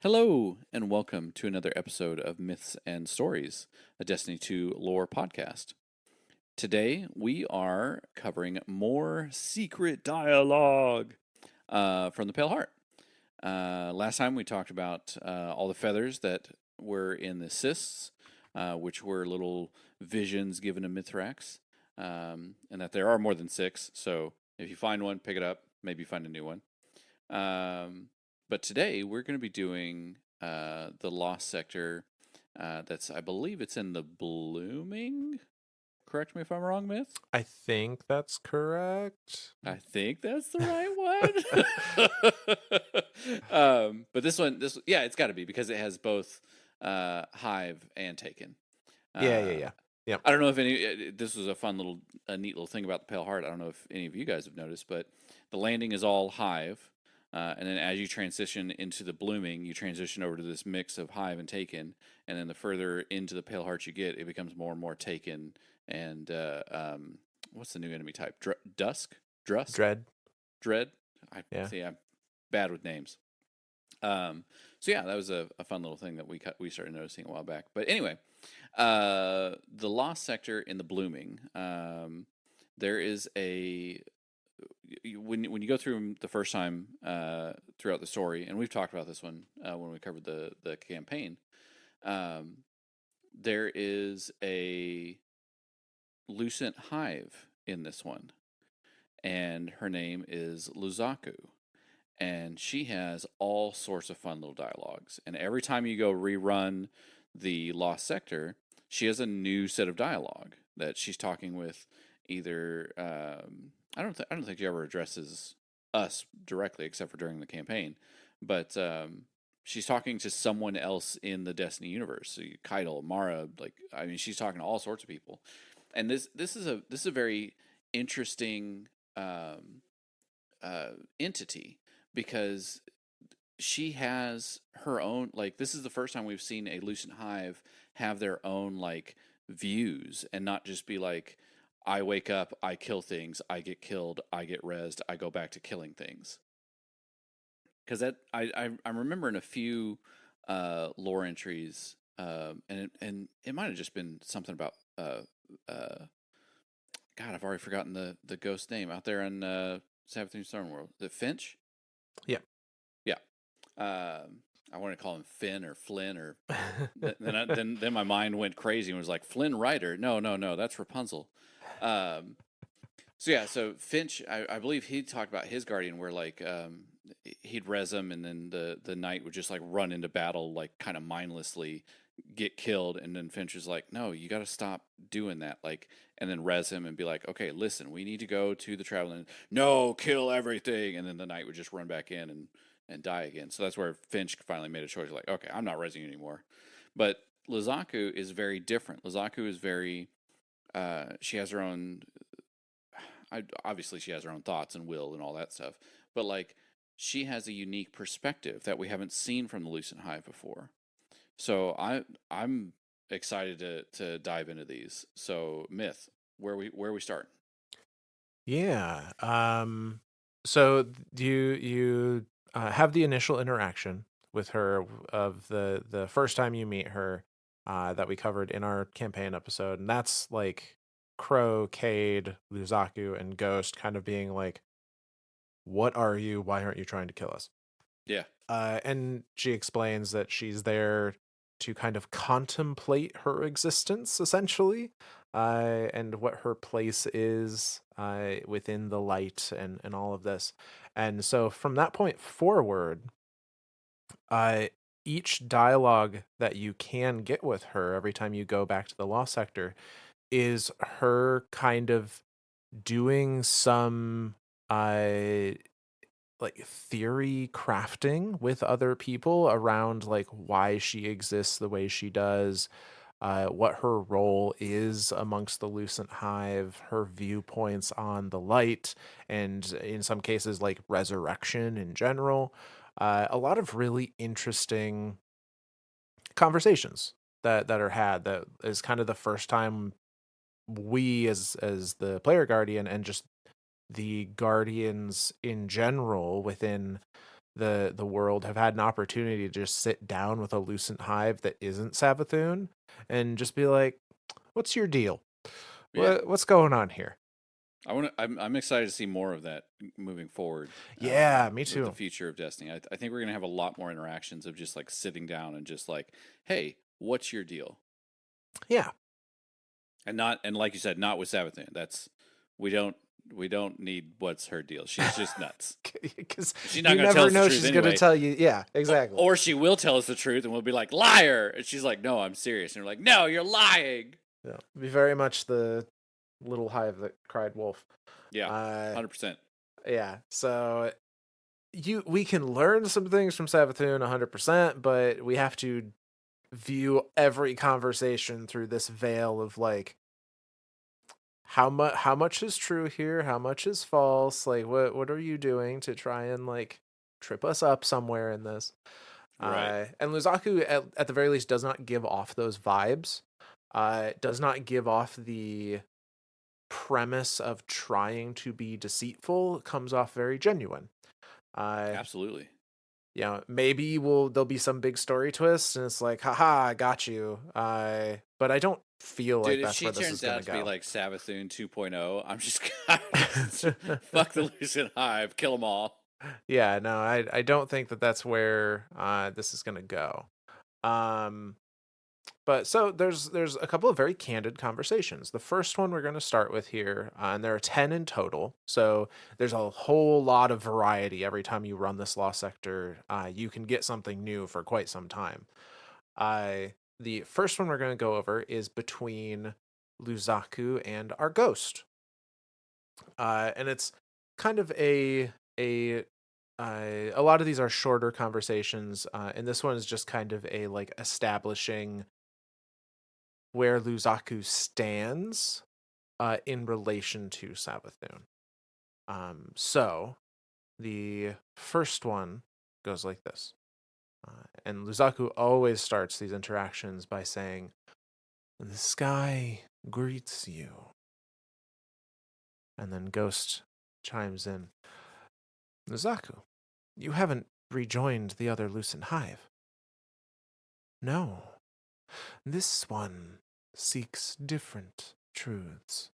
Hello, and welcome to another episode of Myths and Stories, a Destiny 2 lore podcast. Today, we are covering more secret dialogue from the Pale Heart. Last time, we talked about all the feathers that were in the cysts, which were little visions given to Mithrax, and that there are more than six, so if you find one, pick it up, maybe find a new one. But today we're going to be doing the Lost Sector. I believe it's in the Blooming. Correct me if I'm wrong, Myth. I think that's correct. I think that's the right one. But yeah, it's got to be because it has both Hive and Taken. Uh, Yeah. Yep. I don't know if this was a neat little thing about the Pale Heart. I don't know if any of you guys have noticed, but the landing is all Hive. And then as you transition into the Blooming, you transition over to this mix of Hive and Taken. And then the further into the Pale Heart you get, it becomes more and more Taken. And what's the new enemy type? Dusk? Drusk? Dread. Dread? I Yeah. see. I'm bad with names. So yeah, that was a fun little thing that we started noticing a while back. But anyway, the Lost Sector in the Blooming. There is when you go through them the first time throughout the story, and we've talked about this one when we covered the campaign. There is a Lucent Hive in this one, and her name is Luzaku. And she has all sorts of fun little dialogues. And every time you go rerun the Lost Sector, she has a new set of dialogue that she's talking with either. I don't think she ever addresses us directly, except for during the campaign. But she's talking to someone else in the Destiny universe. So Keitel, Mara, she's talking to all sorts of people. And this is a very interesting entity because she has her own, like, this is the first time we've seen a Lucent Hive have their own like views and not just be like, I wake up, I kill things, I get killed, I get rezzed, I go back to killing things. Because I'm remembering a few lore entries, and it might have just been something about God, I've already forgotten the ghost name out there in Savathun Stormworld. Is it Finch? Yeah. Yeah. I want to call him Finn or Flynn or then my mind went crazy and was like Flynn Rider. No, that's Rapunzel. So Finch, I believe he talked about his guardian where like he'd res him and then the knight would just like run into battle like kind of mindlessly get killed, and then Finch is like, no, you got to stop doing that, like, and then res him and be like, okay, listen, we need to go to the traveling. No, kill everything, and then the knight would just run back in and die again. So that's where Finch finally made a choice, like, okay, I'm not resing you anymore. But Lizaku is very different. Lizaku is very, she has her own. Obviously, she has her own thoughts and will and all that stuff, but like, she has a unique perspective that we haven't seen from the Lucent Hive before. So I'm excited to dive into these. So Myth, where we start? Yeah. So you have the initial interaction with her of the first time you meet her that we covered in our campaign episode, and that's like Crow, Cade, Luzaku, and Ghost kind of being like, "What are you? Why aren't you trying to kill us?" Yeah, And she explains that she's there to kind of contemplate her existence, essentially, and what her place is within the light and all of this. And so from that point forward, uh, each dialogue that you can get with her every time you go back to the Lost Sector is her kind of doing some like theory crafting with other people around like why she exists the way she does, what her role is amongst the Lucent Hive, her viewpoints on the light, and in some cases like resurrection in general. A lot of really interesting conversations that are had. That is kind of the first time we as the player guardian and just the guardians in general within the world have had an opportunity to just sit down with a Lucent Hive that isn't Savathun and just be like, "What's your deal? Yeah, What's going on here?" I'm excited to see more of that moving forward. Yeah, me The too. future of Destiny. I think we're gonna have a lot more interactions of just like sitting down and just like, hey, what's your deal? Yeah, And not, and like you said, not with Savathun. That's we don't we don't need what's her deal. She's just nuts. because She's not you gonna tell never us the know truth she's gonna anyway. tell you. Yeah, exactly. Or she will tell us the truth, and we'll be like, liar. And she's like, no, I'm serious. And we're like, no, you're lying. Yeah, be very much the little hive that cried wolf. Yeah, Uh, 100%. yeah. So we can learn some things from Savathun 100%, but we have to view every conversation through this veil of like how much is true here, how much is false, like what are you doing to try and like trip us up somewhere in this. Right. And Luzaku at the very least does not give off those vibes, does not give off the premise of trying to be deceitful. It comes off very genuine. uh Absolutely. maybe there'll be some big story twist and it's like, haha, I got you. But I don't feel Dude, like if that's she where this is turns gonna out to be go. like Savathun 2.0, I'm just fuck the Lucent Hive, kill them all. Yeah, no, I don't think that that's where this is gonna go. Um, but so there's a couple of very candid conversations. The first one we're gonna start with here, and there are 10 in total. So there's a whole lot of variety every time you run this law sector. You can get something new for quite some time. The first one we're gonna go over is between Luzaku and our ghost. And it's kind of a lot of these are shorter conversations, and this one is just kind of a like establishing where Luzaku stands in relation to Savathun. So the first one goes like this, and Luzaku always starts these interactions by saying, "The sky greets you," and then Ghost chimes in, "Luzaku, you haven't rejoined the other Lucent Hive." "No, this one seeks different truths.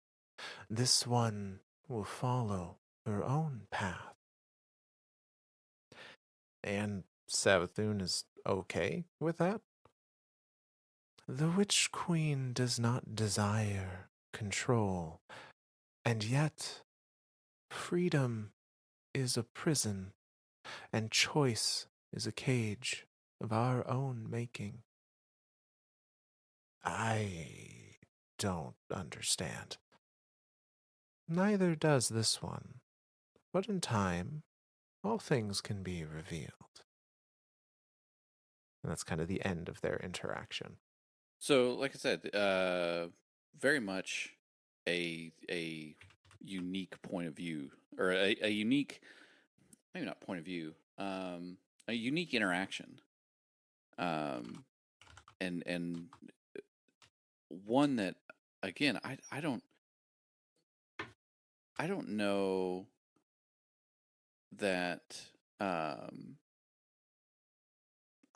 This one will follow her own path." And Savathun is okay with that? "The Witch Queen does not desire control, and yet freedom is a prison, and choice is a cage of our own making." "I don't understand." "Neither does this one, but in time, all things can be revealed." And that's kind of the end of their interaction. So, like I said, very much a unique point of view, or a unique, maybe not point of view, a unique interaction, um, and one that, again, I don't know that um,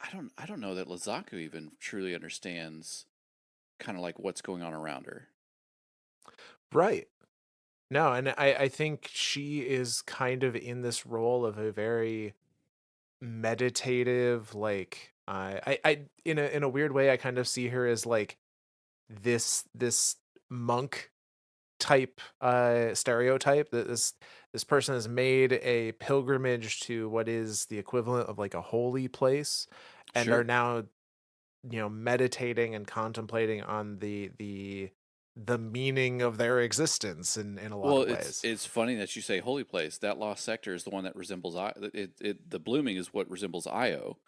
I don't know that Lazaku even truly understands kind of like what's going on around her. Right. No, and I think she is kind of in this role of a very meditative, like I in a weird way I kind of see her as like this monk type stereotype, that this person has made a pilgrimage to what is the equivalent of like a holy place and are Sure. now, meditating and contemplating on the meaning of their existence in a lot Well, of ways. it's funny that you say holy place. That lost sector is the one that resembles the blooming is what resembles Io,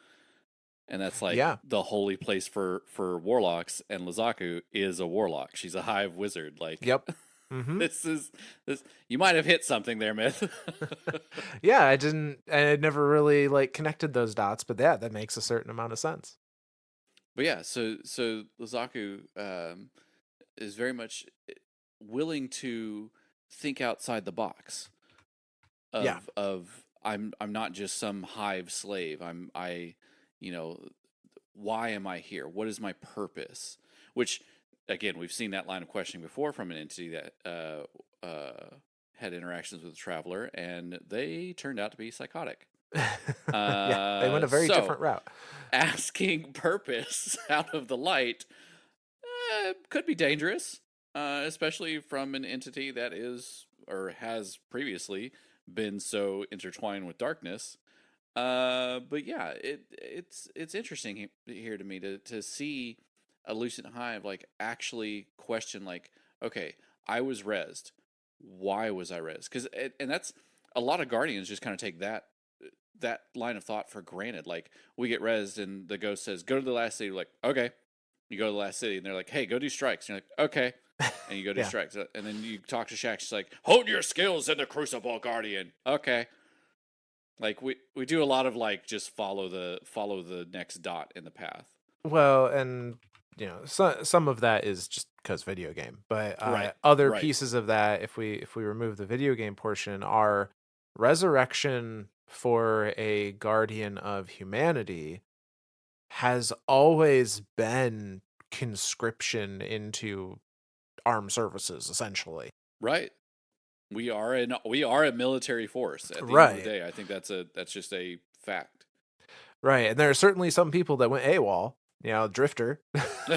and that's like Yeah. the holy place for warlocks. And Lazaku is a warlock. She's a hive wizard. Like Yep. Mhm. this is this. You might have hit something there, myth. Yeah, I had never really like connected those dots, but yeah, that makes a certain amount of sense. But yeah, so Lazaku is very much willing to think outside the box Yeah. of I'm not just some hive slave. You know, why am I here? What is my purpose? Which, again, we've seen that line of questioning before from an entity that had interactions with a traveler, and they turned out to be psychotic. Yeah, they went a very So different route. asking purpose out of the light could be dangerous, especially from an entity that is or has previously been so intertwined with darkness. But yeah, it's interesting here to me to see a Lucent Hive like actually question like, okay, I was rezzed. Why was I rezzed? Because and that's a lot of Guardians just kind of take that line of thought for granted. Like we get rezzed and the ghost says, "Go to the last city." We're like, okay. You go to the last city and they're like, "Hey, go do strikes." And you're like, "Okay." And you go do Yeah. strikes, and then you talk to Shaq. She's like, "Hold your skills in the Crucible, Guardian." Okay. Like we do a lot of like just follow the next dot in the path. Well, and some of that is just because video game, but Right. other Right. pieces of that, if we remove the video game portion, are resurrection for a guardian of humanity has always been conscription into armed services, essentially. Right. We are a military force at the end of the Right. day. I think that's just a fact. Right. And there are certainly some people that went AWOL, drifter,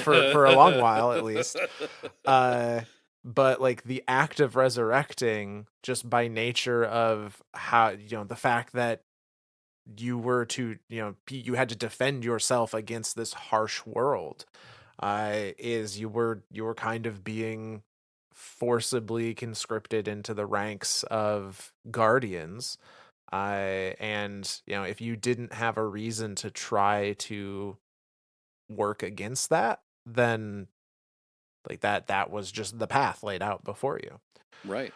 for a long while at least. Uh, but like the act of resurrecting, just by nature of how, the fact that you were to, you had to defend yourself against this harsh world, is you were kind of being forcibly conscripted into the ranks of guardians. And if you didn't have a reason to try to work against that, then like that was just the path laid out before you. Right.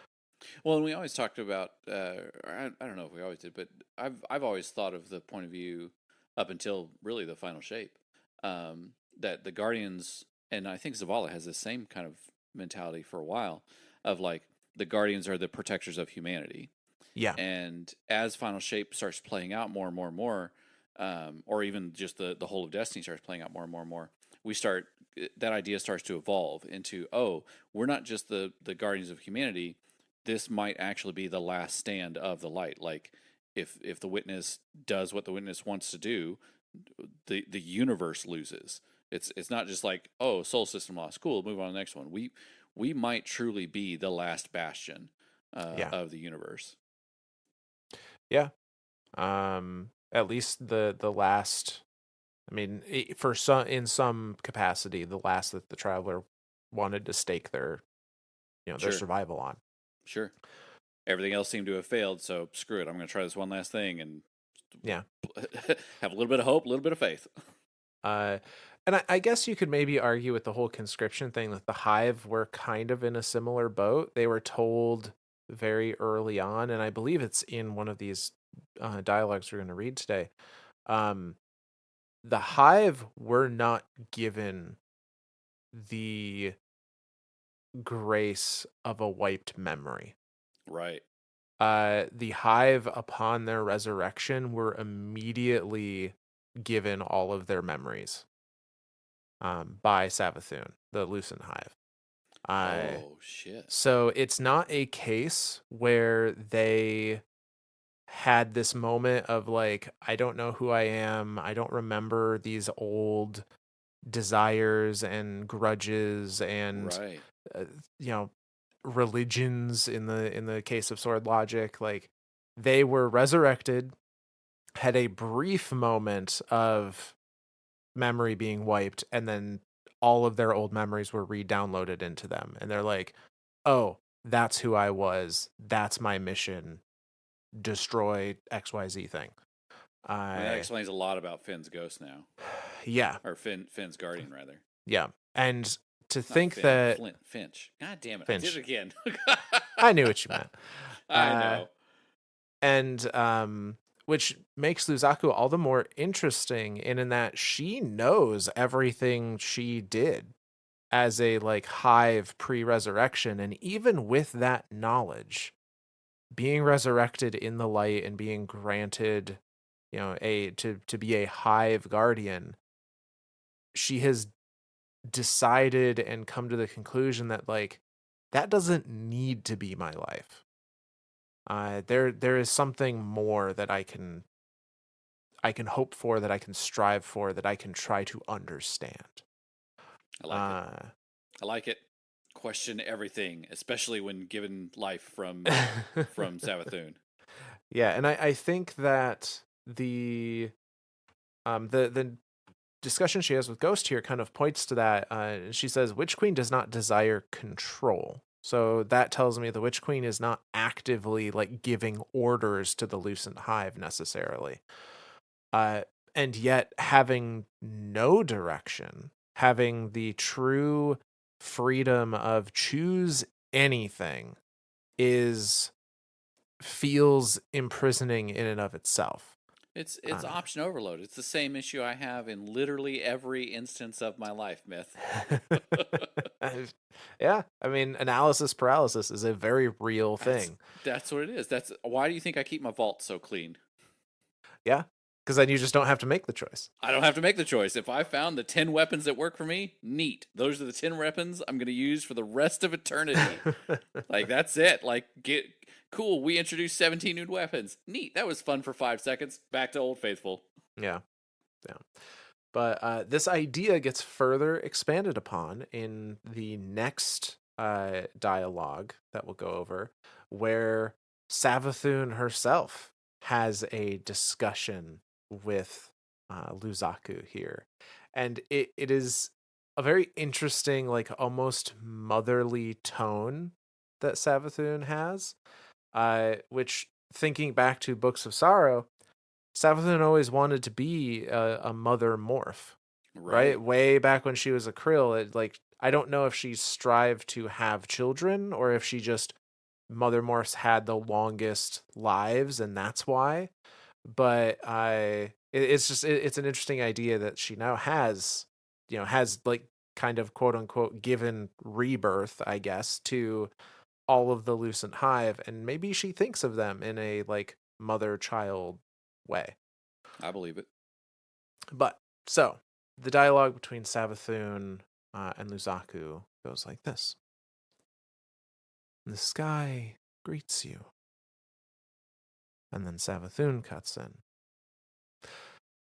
Well, and we always talked about, I don't know if we always did, but I've always thought of the point of view up until really the final shape, that the Guardians, and I think Zavala has the same kind of mentality for a while, of like the Guardians are the protectors of humanity, Yeah. and as final shape starts playing out more and more and more, or even just the whole of Destiny starts playing out more and more and more, we start that idea starts to evolve into, oh, we're not just the Guardians of humanity. This might actually be the last stand of the light. Like if the witness does what the witness wants to do, the universe loses. It's not just like, oh, soul system lost, cool, move on to the next one. We might truly be the last bastion Yeah. of the universe. Yeah. At least the last, I mean, for some, in some capacity, the last that the traveler wanted to stake their Sure, survival on. sure. Everything else seemed to have failed, so screw it. I'm going to try this one last thing and Yeah. have a little bit of hope, a little bit of faith. Uh, and I guess you could maybe argue with the whole conscription thing that the Hive were kind of in a similar boat. They were told very early on, and I believe it's in one of these dialogues we're going to read today. Um, the Hive were not given the grace of a wiped memory. Right. The Hive, upon their resurrection, were immediately given all of their memories by Savathun, the Lucent Hive. Uh, Oh shit. so it's not a case where they had this moment of like, I don't know who I am. I don't remember these old desires and grudges and Right. uh, you know religions in the case of sword logic. Like they were resurrected, had a brief moment of memory being wiped, and then all of their old memories were re-downloaded into them, and they're like, oh, that's who I was, that's my mission, destroy XYZ thing. I mean, that I explains a lot about Finn's ghost now, Yeah. or Finn's guardian rather. Yeah. And to Not think Finn, that Flint, Finch. God damn it! I did Finch, it again. I knew what you meant. I uh know. and which makes Luzaku all the more interesting in that she knows everything she did as a like hive pre-resurrection, and even with that knowledge, being resurrected in the light and being granted, a to be a hive guardian, she has decided and come to the conclusion that like that doesn't need to be my life. There is something more that I can hope for, that I can strive for, that I can try to understand. I like it. Uh, I like it. Question everything, especially when given life from Savathun. yeah, and I think that the discussion she has with Ghost here kind of points to that. She says, Witch Queen does not desire control. So that tells me the Witch Queen is not actively like giving orders to the Lucent Hive necessarily. Uh, and yet having no direction, having the true freedom of choose anything is feels imprisoning in and of itself. It's Uh, option overload. It's the same issue I have in literally every instance of my life, Myth. yeah, I mean, analysis paralysis is a very real That's thing. that's what it is. That's why do you think I keep my vault so clean? Yeah, because then you just don't have to make the choice. I don't have to make the choice. If I found the 10 weapons that work for me, neat. Those are the 10 weapons I'm going to use for the rest of eternity. Like that's it. Like get cool, we introduced 17 new weapons. Neat. That was fun for 5 seconds. Back to Old Faithful. yeah, yeah. But this idea gets further expanded upon in the next dialogue that we'll go over, where Savathun herself has a discussion with Luzaku here. And it is a very interesting, like almost motherly tone that Savathun has, which, thinking back to Books of Sorrow, Savathun always wanted to be a mother morph, right? Right. Way back when she was a krill, like I don't know if she strived to have children or if she just mother morphs had the longest lives and that's why. But it's just it's an interesting idea that she now has, has like kind of quote unquote given rebirth, I guess, to all of the Lucent Hive, and maybe she thinks of them in a like mother child way. I believe it. But so the dialogue between Savathun and Luzaku goes like this: The sky greets you, and then Savathun cuts in.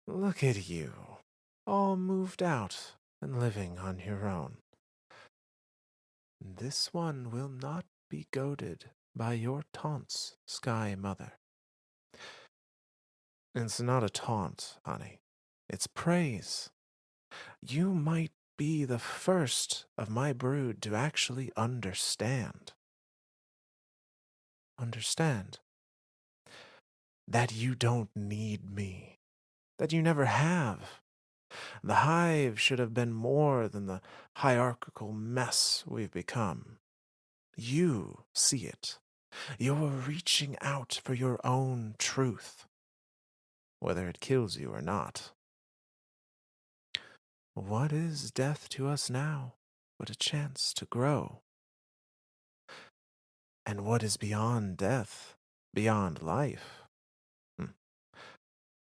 Look at you, all moved out and living on your own. This one will not be goaded by your taunts, Sky Mother. It's not a taunt, honey. It's praise. You might be the first of my brood to actually understand. Understand that you don't need me, that you never have. The hive should have been more than the hierarchical mess we've become. You see it. You're reaching out for your own truth, whether it kills you or not. What is death to us now but a chance to grow? And what is beyond death, beyond life? Hmm.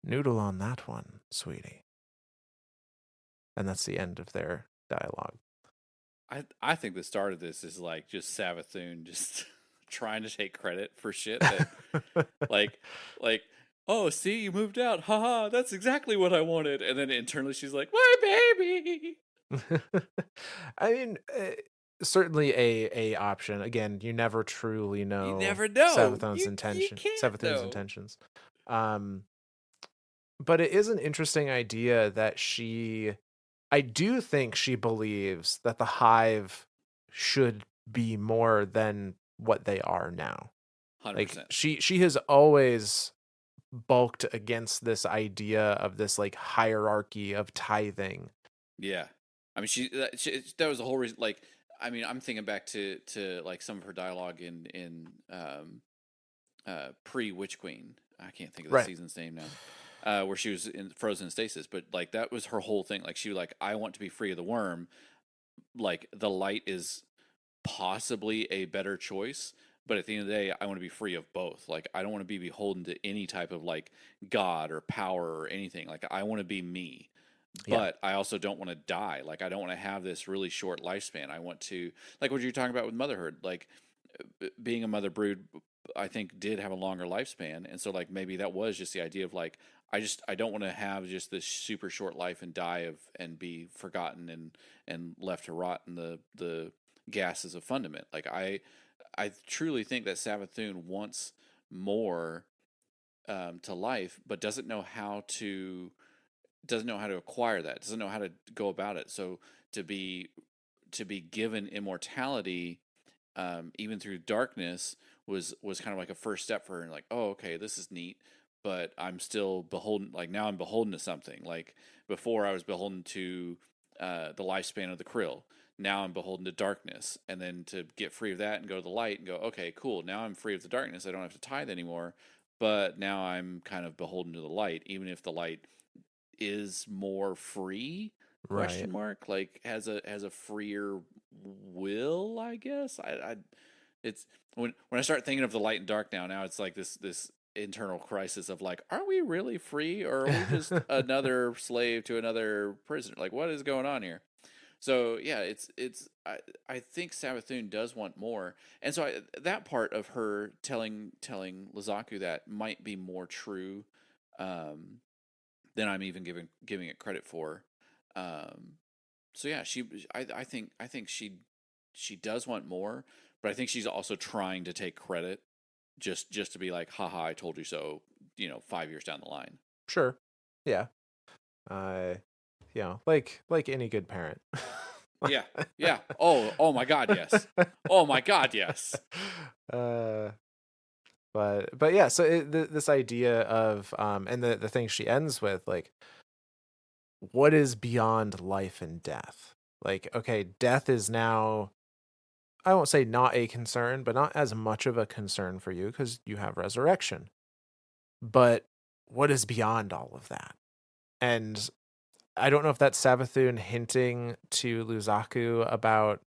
Noodle on that one, sweetie. And that's the end of their dialogue. I think the start of this is like just Savathun just trying to take credit for shit that like like oh see you moved out haha that's exactly what I wanted and then internally she's like my baby. I mean, certainly a option. Again, you never truly You know never know. Savathun's You intention. can't Savathun's though. intentions. Um, but it is an interesting idea that I do think she believes that the hive should be more than what they are now. Like 100%. she has always bulked against this idea of this like hierarchy of tithing. Yeah. I mean that was the whole reason like I mean I'm thinking back to like some of her dialogue in pre Witch Queen. I can't think of the Right. season's name now. Where she was in frozen stasis, but like that was her whole thing. Like she was like, I want to be free of the worm. Like the light is possibly a better choice, but at the end of the day, I want to be free of both. Like, I don't want to be beholden to any type of like God or power or anything. Like, I want to be me, Yeah. but I also don't want to die. Like, I don't want to have this really short lifespan. I want to, like what you're talking about with motherhood, like being a mother brood, I think did have a longer lifespan. And so like maybe that was just the idea of like, I don't want to have just this super short life and die of and be forgotten and left to rot in the gases of fundament. Like I truly think that Savathun wants more to life, but doesn't know how to acquire that, doesn't know how to go about it. So to be to be given immortality, even through darkness, was kind of like a first step for her. And like, oh, okay, this is neat, but I'm still beholden. Like now, I'm beholden to something. Like before, I was beholden to the lifespan of the krill. Now I'm beholden to darkness, and then to get free of that and go to the light and go, okay, cool. Now I'm free of the darkness. I don't have to tithe anymore. But now I'm kind of beholden to the light, even if the light is more free, Right. question mark, like has a freer will, I guess. I it's when I start thinking of the light and dark now it's like this internal crisis of like, are we really free, or are we just another slave to another prisoner? Like, what is going on here? So yeah, it's I think Savathun does want more, and so that part of her telling Lizaku that might be more true, um, than I'm even giving it credit for. Um, so yeah, I think she does want more, but I think she's also trying to take credit, just to be like, haha, I told you so. 5 years down the line. Sure. Yeah. Uh, like any good parent. Yeah, yeah. Oh my God, yes. Oh my God, yes. uh, but yeah. So this idea of and the thing she ends with, like, what is beyond life and death? Like, okay, death is now, I won't say not a concern, but not as much of a concern for you because you have resurrection. But what is beyond all of that? And I don't know if that's Savathun hinting to Luzaku about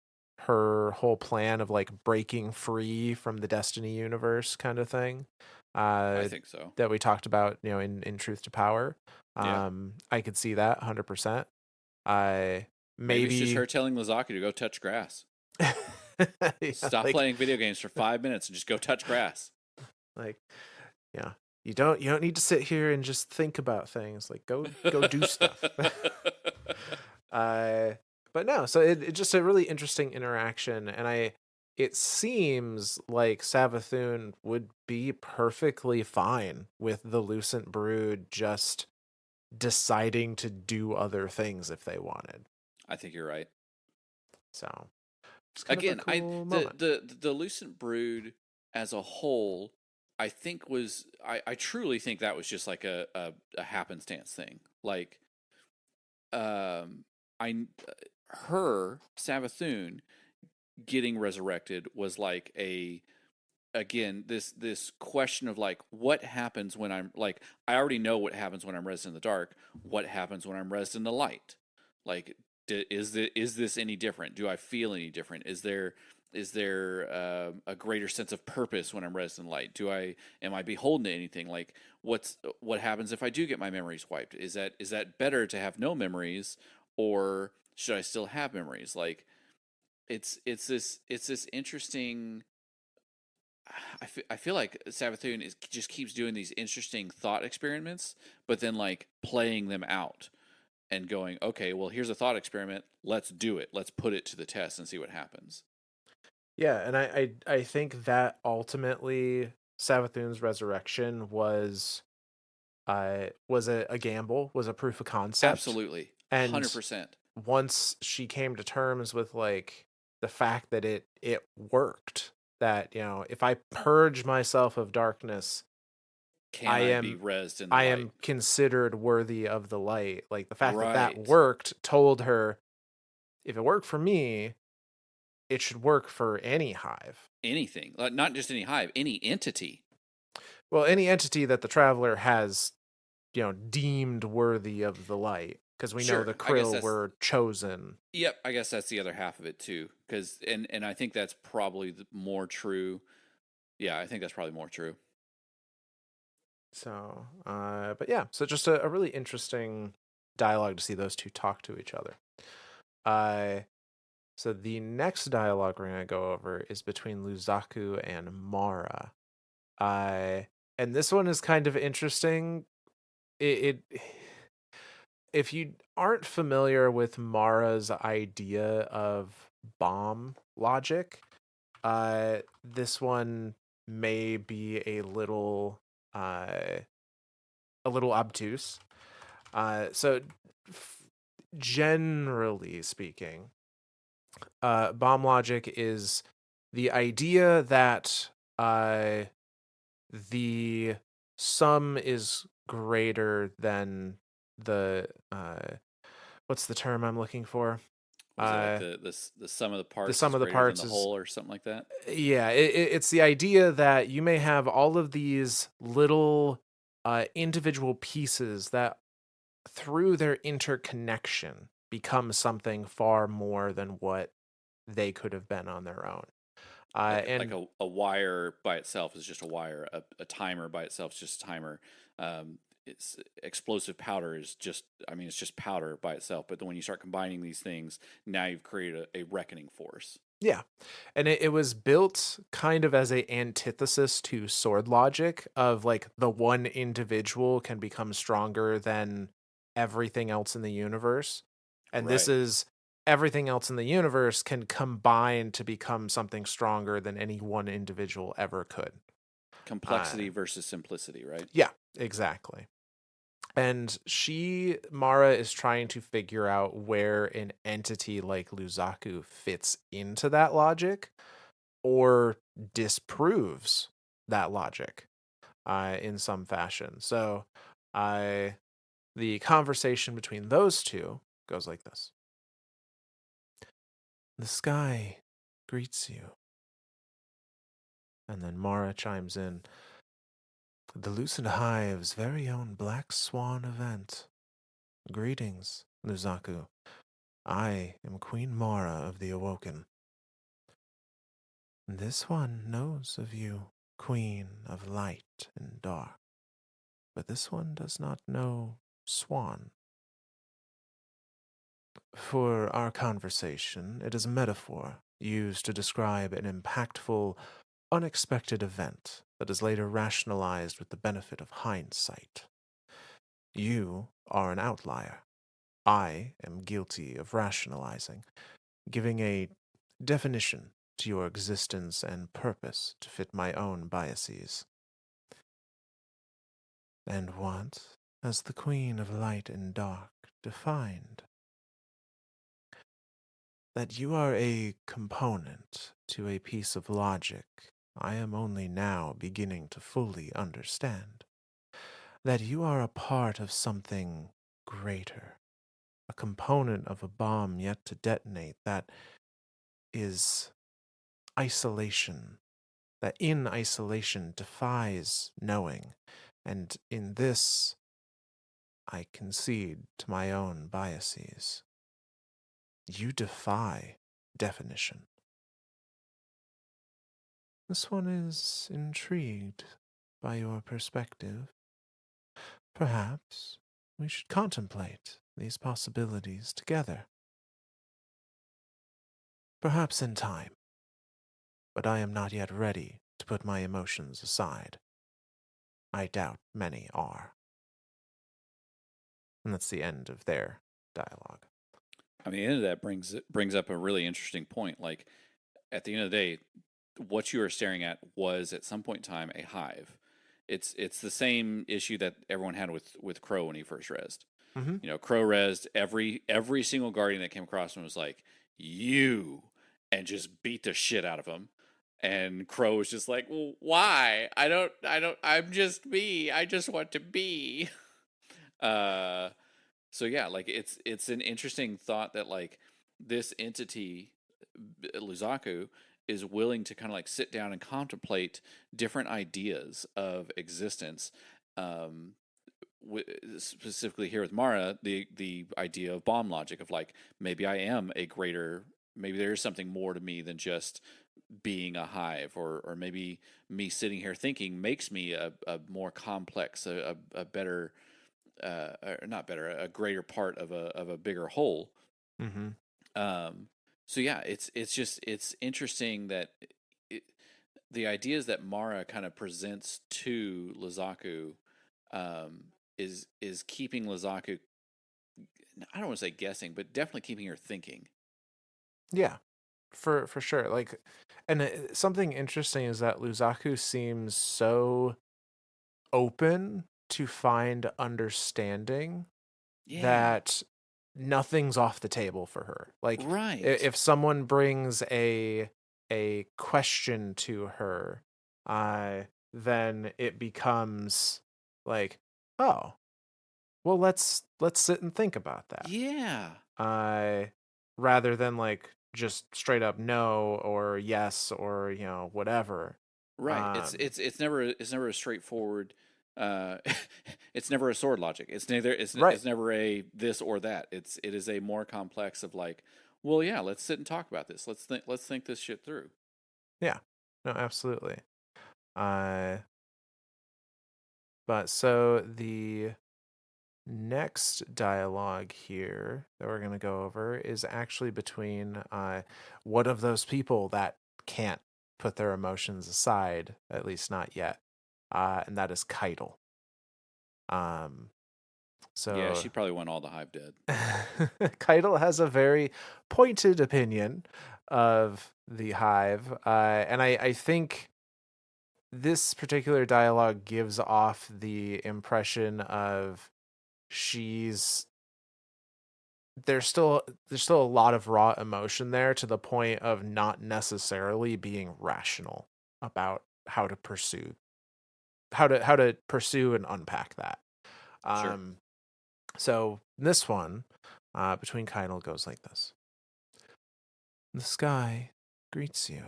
her whole plan of like breaking free from the Destiny universe kind of thing. I Uh, think so. that we talked about, in Truth to Power. Yeah. I could see that 100%. I Maybe it's just maybe her telling Lazaki to go touch grass. yeah, Stop playing video games for 5 minutes and just go touch grass. like yeah. You don't need to sit here and just think about things. Like go do stuff. uh but no, so it's just a really interesting interaction, and it seems like Savathun would be perfectly fine with the Lucent Brood just deciding to do other things if they wanted. I think you're right. So it's kind of a Again, I cool moment. the Lucent Brood as a whole, I think I truly think that was just like a happenstance thing. Like, I her Savathun getting resurrected was like a again this question of like, what happens when I'm like, I already know what happens when I'm resident in the dark. What happens when I'm resident in the light? Like, is this any different? Do I feel any different? Is there a greater sense of purpose when I'm resident in light? Am I beholden to anything? Like, what happens if I do get my memories wiped? Is that better to have no memories, or should I still have memories? Like, it's this interesting. I feel like Savathun just keeps doing these interesting thought experiments, but then like playing them out and going, okay, well, here's a thought experiment. Let's do it. Let's put it to the test and see what happens. Yeah, and I think that ultimately Savathun's resurrection was a gamble, was a proof of concept. Absolutely, And 100%. once she came to terms with like the fact that it worked, that if I purge myself of darkness, Can I I be am rezzed in the I light? am considered worthy of the light. Like the fact that that Right. worked told her, if it worked for me, it should work for any hive. Anything, not just any hive, any entity. Well, any entity that the traveler has, deemed worthy of the light, because we know Sure, the I guess krill that's were chosen. yep. I guess that's the other half of it too, because and I think that's probably more true. Yeah, I think that's probably more true. So, but yeah, so just a really interesting dialogue to see those two talk to each other. Uh, so the next dialogue we're gonna go over is between Luzaku and Mara. Uh, and this one is kind of interesting. It if you aren't familiar with Mara's idea of bomb logic, this one may be uh, a little obtuse. So, f- generally speaking, bomb logic is the idea that the sum is greater than the what's the term I'm looking for? Was it like Uh, the sum of the the parts sum is of the greater than parts the is whole, or something like that? yeah. It's the idea that you may have all of these little individual pieces that, through their interconnection, become something far more than what they could have been on their own. Like And a wire by itself is just a wire. A timer by itself is just a timer. It's explosive powder is just, I mean, it's just powder by itself. But then when you start combining these things, now you've created a reckoning force. yeah, and it was built kind of as a antithesis to sword logic of like the one individual can become stronger than everything else in the universe. And this Right. is everything else in the universe can combine to become something stronger than any one individual ever could. Uh Complexity versus simplicity, right? yeah, exactly. And Mara is trying to figure out where an entity like Luzaku fits into that logic or disproves that logic in some fashion. So, I the conversation between those two goes like this: the sky greets you, and then Mara chimes in, the Lucent Hive's very own Black Swan event. Greetings, Luzaku. I am Queen Mara of the Awoken. This one knows of you, Queen of Light and Dark, but this one does not know Swan. For our conversation, it is a metaphor used to describe an impactful, unexpected event that is later rationalized with the benefit of hindsight. You are an outlier. I am guilty of rationalizing, giving a definition to your existence and purpose to fit my own biases. And what has the Queen of Light and Dark defined? That you are a component to a piece of logic I am only now beginning to fully understand. That you are a part of something greater, a component of a bomb yet to detonate that is isolation, that in isolation defies knowing, and in this I concede to my own biases. You defy definition. This one is intrigued by your perspective. Perhaps we should contemplate these possibilities together. Perhaps in time, but I am not yet ready to put my emotions aside. I doubt many are. And that's the end of their dialogue. I mean, the end of that brings up a really interesting point. Like at the end of the day, what you are staring at was at some point in time a hive. It's the same issue that everyone had with Crow when he first rezzed. Mm-hmm. You know, Crow rezzed every single guardian that came across him was like, you, and just beat the shit out of him. And Crow was just like, well, why? I'm just me. I just want to be. Uh so yeah, like it's an interesting thought that like this entity, Luzaku, is willing to kind of like sit down and contemplate different ideas of existence. Um, specifically here with Mara, the idea of bomb logic of like maybe I am a greater maybe there is something more to me than just being a hive, or maybe me sitting here thinking makes me a more complex, a better, or not better, a greater part of a bigger whole. Mm-hmm. Um, so yeah, it's just it's interesting that it, the ideas that Mara kind of presents to Lizaku, um, is keeping Lizaku. I don't want to say guessing, but definitely keeping her thinking. Yeah, for sure. Like, and something interesting is that Luzaku seems so open to find understanding Yeah, that nothing's off the table for her. Like, right. if someone brings a question to her, then it becomes like, oh, well, let's sit and think about that. Yeah, Uh, rather than like just straight up no or yes or whatever. right. Um, It's never a straightforward. Uh, it's never a sword logic. right. It's never a this or that. It is a more complex of like, well, yeah, let's sit and talk about this. Let's think this shit through. Yeah. No, absolutely. Uh, but so the next dialogue here that we're going to go over is actually between one of those people that can't put their emotions aside, at least not yet, and that is Keitel. Um, Yeah, so she probably want all the hive dead. Keitel has a very pointed opinion of the hive, and I think this particular dialogue gives off the impression of she's there's still a lot of raw emotion there to the point of not necessarily being rational about how to pursue and unpack that. Sure. Um, so this one between Keinel goes like this: the sky greets you.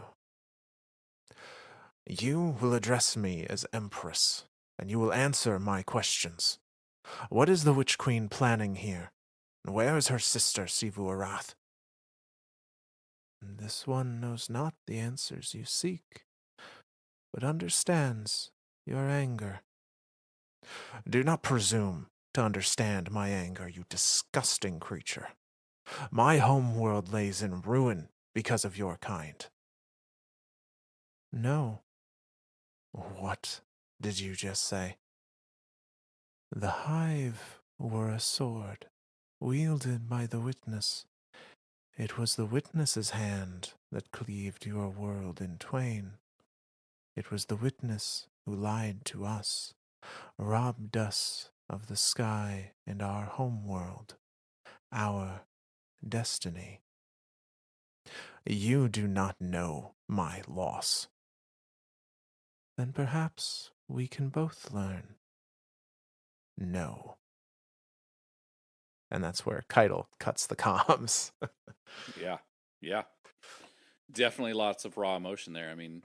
You will address me as Empress, and you will answer my questions. What is the Witch Queen planning here? And where is her sister, Sivu Arath? This one knows not the answers you seek, but understands your anger. Do not presume to understand my anger, you disgusting creature. My home world lays in ruin because of your kind. No. What did you just say? The hive wore a sword, wielded by the witness. It was the witness's hand that cleaved your world in twain. It was the witness who lied to us, robbed us of the sky and our home world, our destiny. You do not know my loss. Then perhaps we can both learn. No. And that's where Keitel cuts the comms. Yeah. Yeah. Definitely lots of raw emotion there. I mean,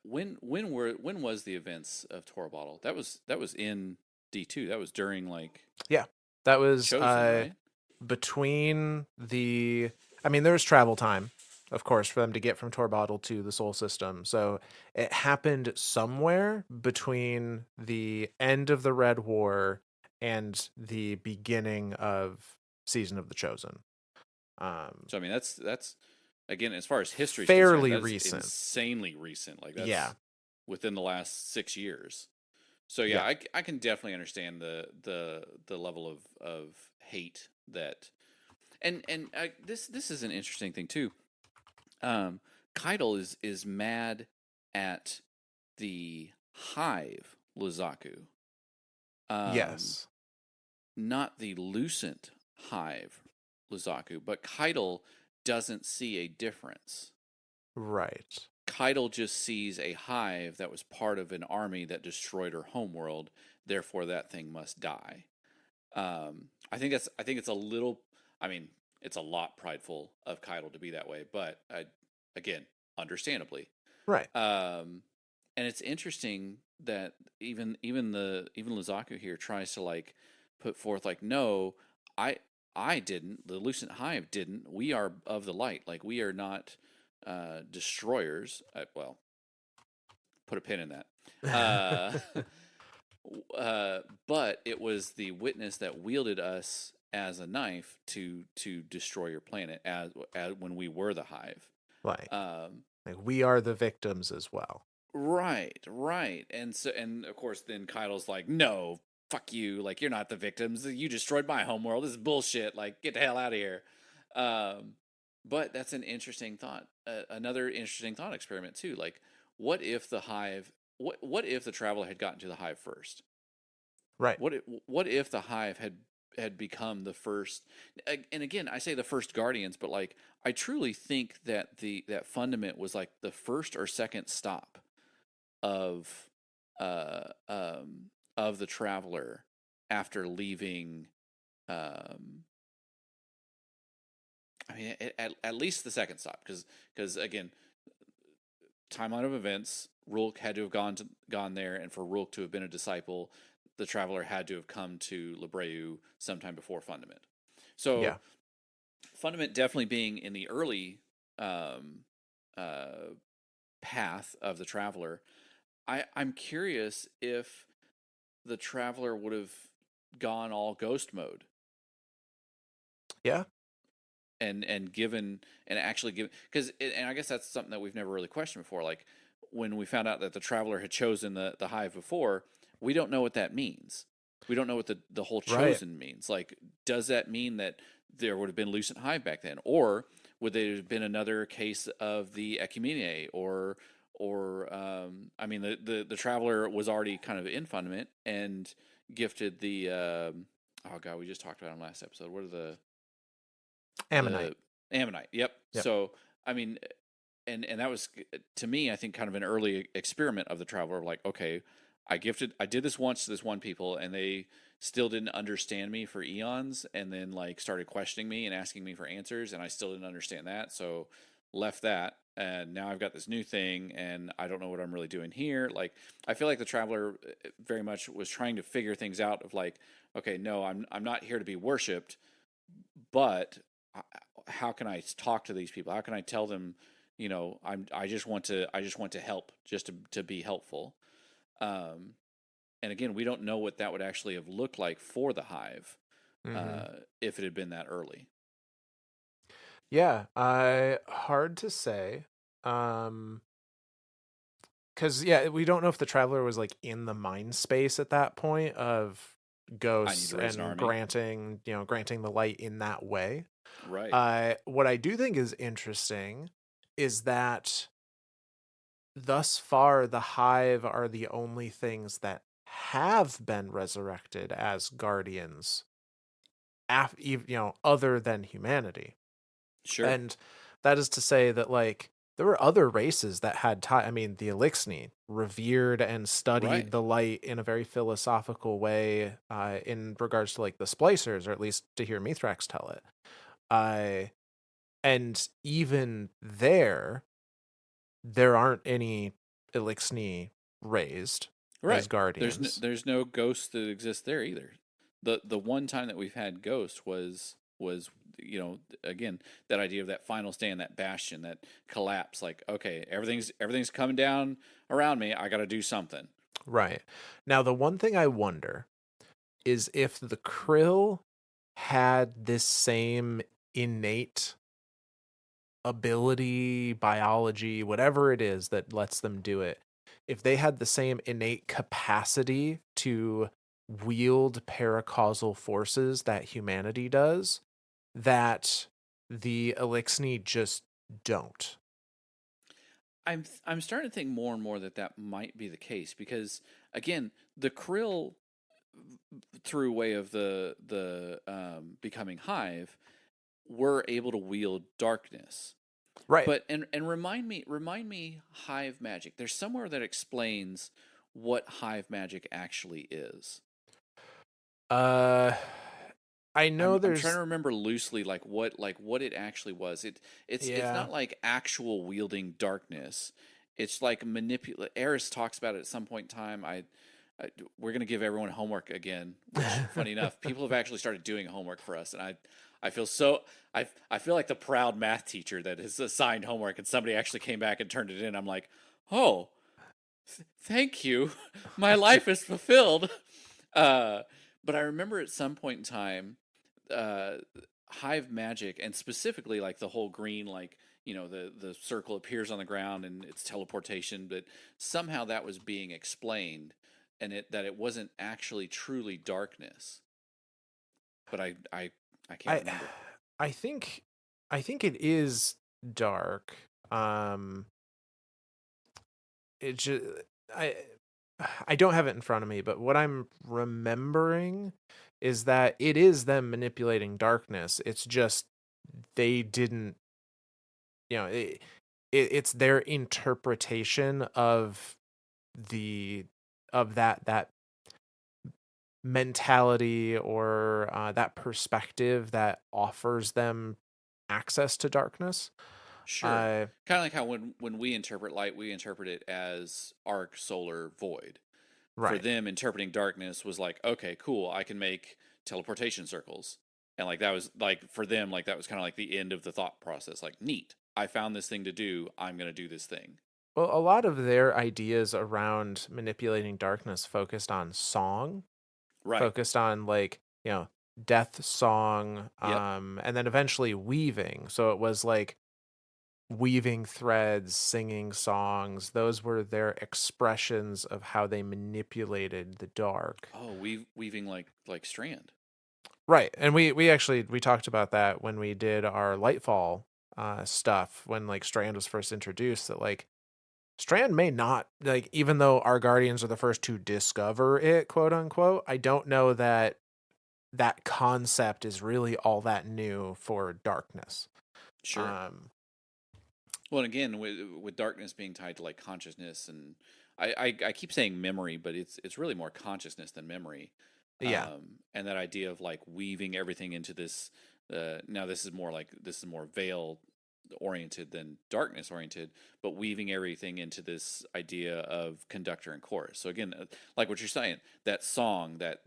when was the events of Tor Bottle? That was in D2. That was during like Yeah. That was Chosen, right? between the I mean there was travel time, of course, for them to get from Torbottle to the Soul System. So it happened somewhere between the end of the Red War and the beginning of Season of the Chosen. Um So I mean, that's again, as far as history is concerned, fairly that is recent. insanely recent. Like Yeah. that's within the last 6 years. So yeah, Yeah. I can definitely understand the level of hate that, and this is an interesting thing too. Um, Keitel is mad at the hive Luzaku, um, Yes. not the Lucent hive Luzaku, but Keitel doesn't see a difference. Right. Keitel just sees a hive that was part of an army that destroyed her homeworld. Therefore, that thing must die. I think it's a little. I mean, it's a lot prideful of Keitel to be that way, but again, understandably. Right. Um, and it's interesting that even Luzaku here tries to like put forth like, no, I I didn't. The Lucent Hive didn't. We are of the light. Like we are not destroyers. Well, put a pin in that. Uh, but it was the witness that wielded us as a knife to destroy your planet as when we were the hive. like Um, like we are the victims as well. right, right, and of course then Kyle's like, no, fuck you, like you're not the victims. You destroyed my homeworld. This is bullshit. Like get the hell out of here. Um, but that's an interesting thought. Another interesting thought experiment too. Like, what if the hive? What if the traveler had gotten to the hive first? Right. What if the hive had become the first, and again I say the first guardians, but like I truly think that that fundament was like the first or second stop of uh of the traveler after leaving. um I mean at least the second stop, because again, timeline of events, Rulk had to have gone there, and for Rulk to have been a disciple, the traveler had to have come to Lebreu sometime before Fundament. So Yeah. Fundament definitely being in the early um, uh, path of the traveler. I'm curious if the traveler would have gone all ghost mode Yeah. and given and actually given, because and I guess that's something that we've never really questioned before. Like when we found out that the traveler had chosen the hive before, we don't know what that means. We don't know what the whole Right. chosen means. Like, does that mean that there would have been lucent hive back then, or would there have been another case of the ecumene, or I mean the traveler was already kind of in fundament and gifted the oh god, we just talked about him last episode. What are the Ammonite. Ammonite? Yep. Yep. So I mean, and that was, to me, I think, kind of an early experiment of the traveler. Like, okay, I did this once to this one people, and they still didn't understand me for eons, and then like started questioning me and asking me for answers, and I still didn't understand that, so left that, and now I've got this new thing, and I don't know what I'm really doing here. Like, I feel like the traveler very much was trying to figure things out. Of like, okay, no, I'm not here to be worshipped, but how can I talk to these people? How can I tell them, I just want to help, just to be helpful. Um, and again, we don't know what that would actually have looked like for the hive Hmm. if it had been that early. Yeah. I hard to say. Um, because yeah, we don't know if the traveler was like in the mind space at that point of I need ghosts to raise an and army, granting the light in that way. right? What I do think is interesting is that thus far the hive are the only things that have been resurrected as guardians other than humanity. Sure, And that is to say that like there were other races that had time. I mean, the Elixni revered and right. studied the light in a very philosophical way in regards to like the splicers, or at least to hear Mithrax tell it. uh and even there aren't any Elixni raised as Right. guardians. There's no ghosts that exist there either. The one time that we've had ghosts was again, that idea of that final stand, that bastion, that collapse. Like, okay, everything's coming down around me. I got to do something. Right. Now, the one thing I wonder is if the krill had this same innate ability, biology, whatever it is that lets them do it, if they had the same innate capacity to wield paracausal forces that humanity does, that the Elixni just don't. I'm starting to think more and more that that might be the case because again, the krill, through way of the becoming hive, were able to wield darkness. Right. But and remind me hive magic. There's somewhere that explains what hive magic actually is. Uh, I know I'm trying to there's, remember loosely like what it actually was. It's yeah. not like actual wielding darkness. It's like manipulate. Eris talks about it at some point in time. we're going to give everyone homework again, which, funny enough, people have actually started doing homework for us. And I feel so, I feel like the proud math teacher that has assigned homework and somebody actually came back and turned it in. I'm like, oh, thank you. My life is fulfilled. Uh, but I remember at some point in time, uh, hive magic, and specifically like the whole green, like, the circle appears on the ground and it's teleportation, but somehow that was being explained, and it wasn't actually truly darkness. But I can't I remember. I think I think it is dark. Um it just I I don't have it in front of me, but what I'm remembering is that it is them manipulating darkness. It's just they didn't, it's their interpretation of the that mentality, or that perspective that offers them access to darkness. Sure. Uh, Kind of like how when we interpret light, we interpret it as arc, solar, void. For right. them, interpreting darkness was like, okay, cool, I can make teleportation circles. And like that was like for them, like that was kind of like the end of the thought process. Like, neat. I found this thing to do. I'm gonna do this thing. Well, a lot of their ideas around manipulating darkness focused on song, Right. focused on like, death song, Yep. and then eventually weaving. So it was like weaving threads, singing songs. Those were their expressions of how they manipulated the dark. Oh, weaving like strand. Right. And we actually we talked about that when we did our Lightfall stuff, when like Strand was first introduced, that like Strand may not, like, even though our Guardians are the first to discover it, quote unquote, I don't know that that concept is really all that new for darkness. Sure. Um Well, and again, with darkness being tied to like consciousness, and I keep saying memory, but it's really more consciousness than memory. yeah. And that idea of like weaving everything into this. Now this is more veil oriented than darkness oriented, but weaving everything into this idea of conductor and chorus. So again, like what you're saying, that song, that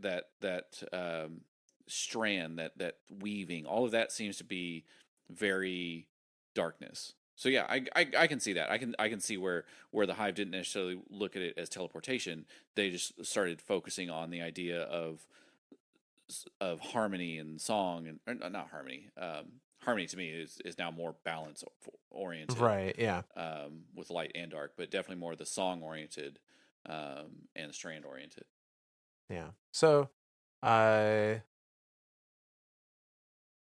strand, that weaving, all of that seems to be very darkness. So yeah, I can see that. I can see where the hive didn't necessarily look at it as teleportation. They just started focusing on the idea of harmony and song, and not harmony. Harmony to me is now more balance oriented, Right. Yeah. with light and dark, but definitely more the song oriented, and strand oriented. Yeah. So, uh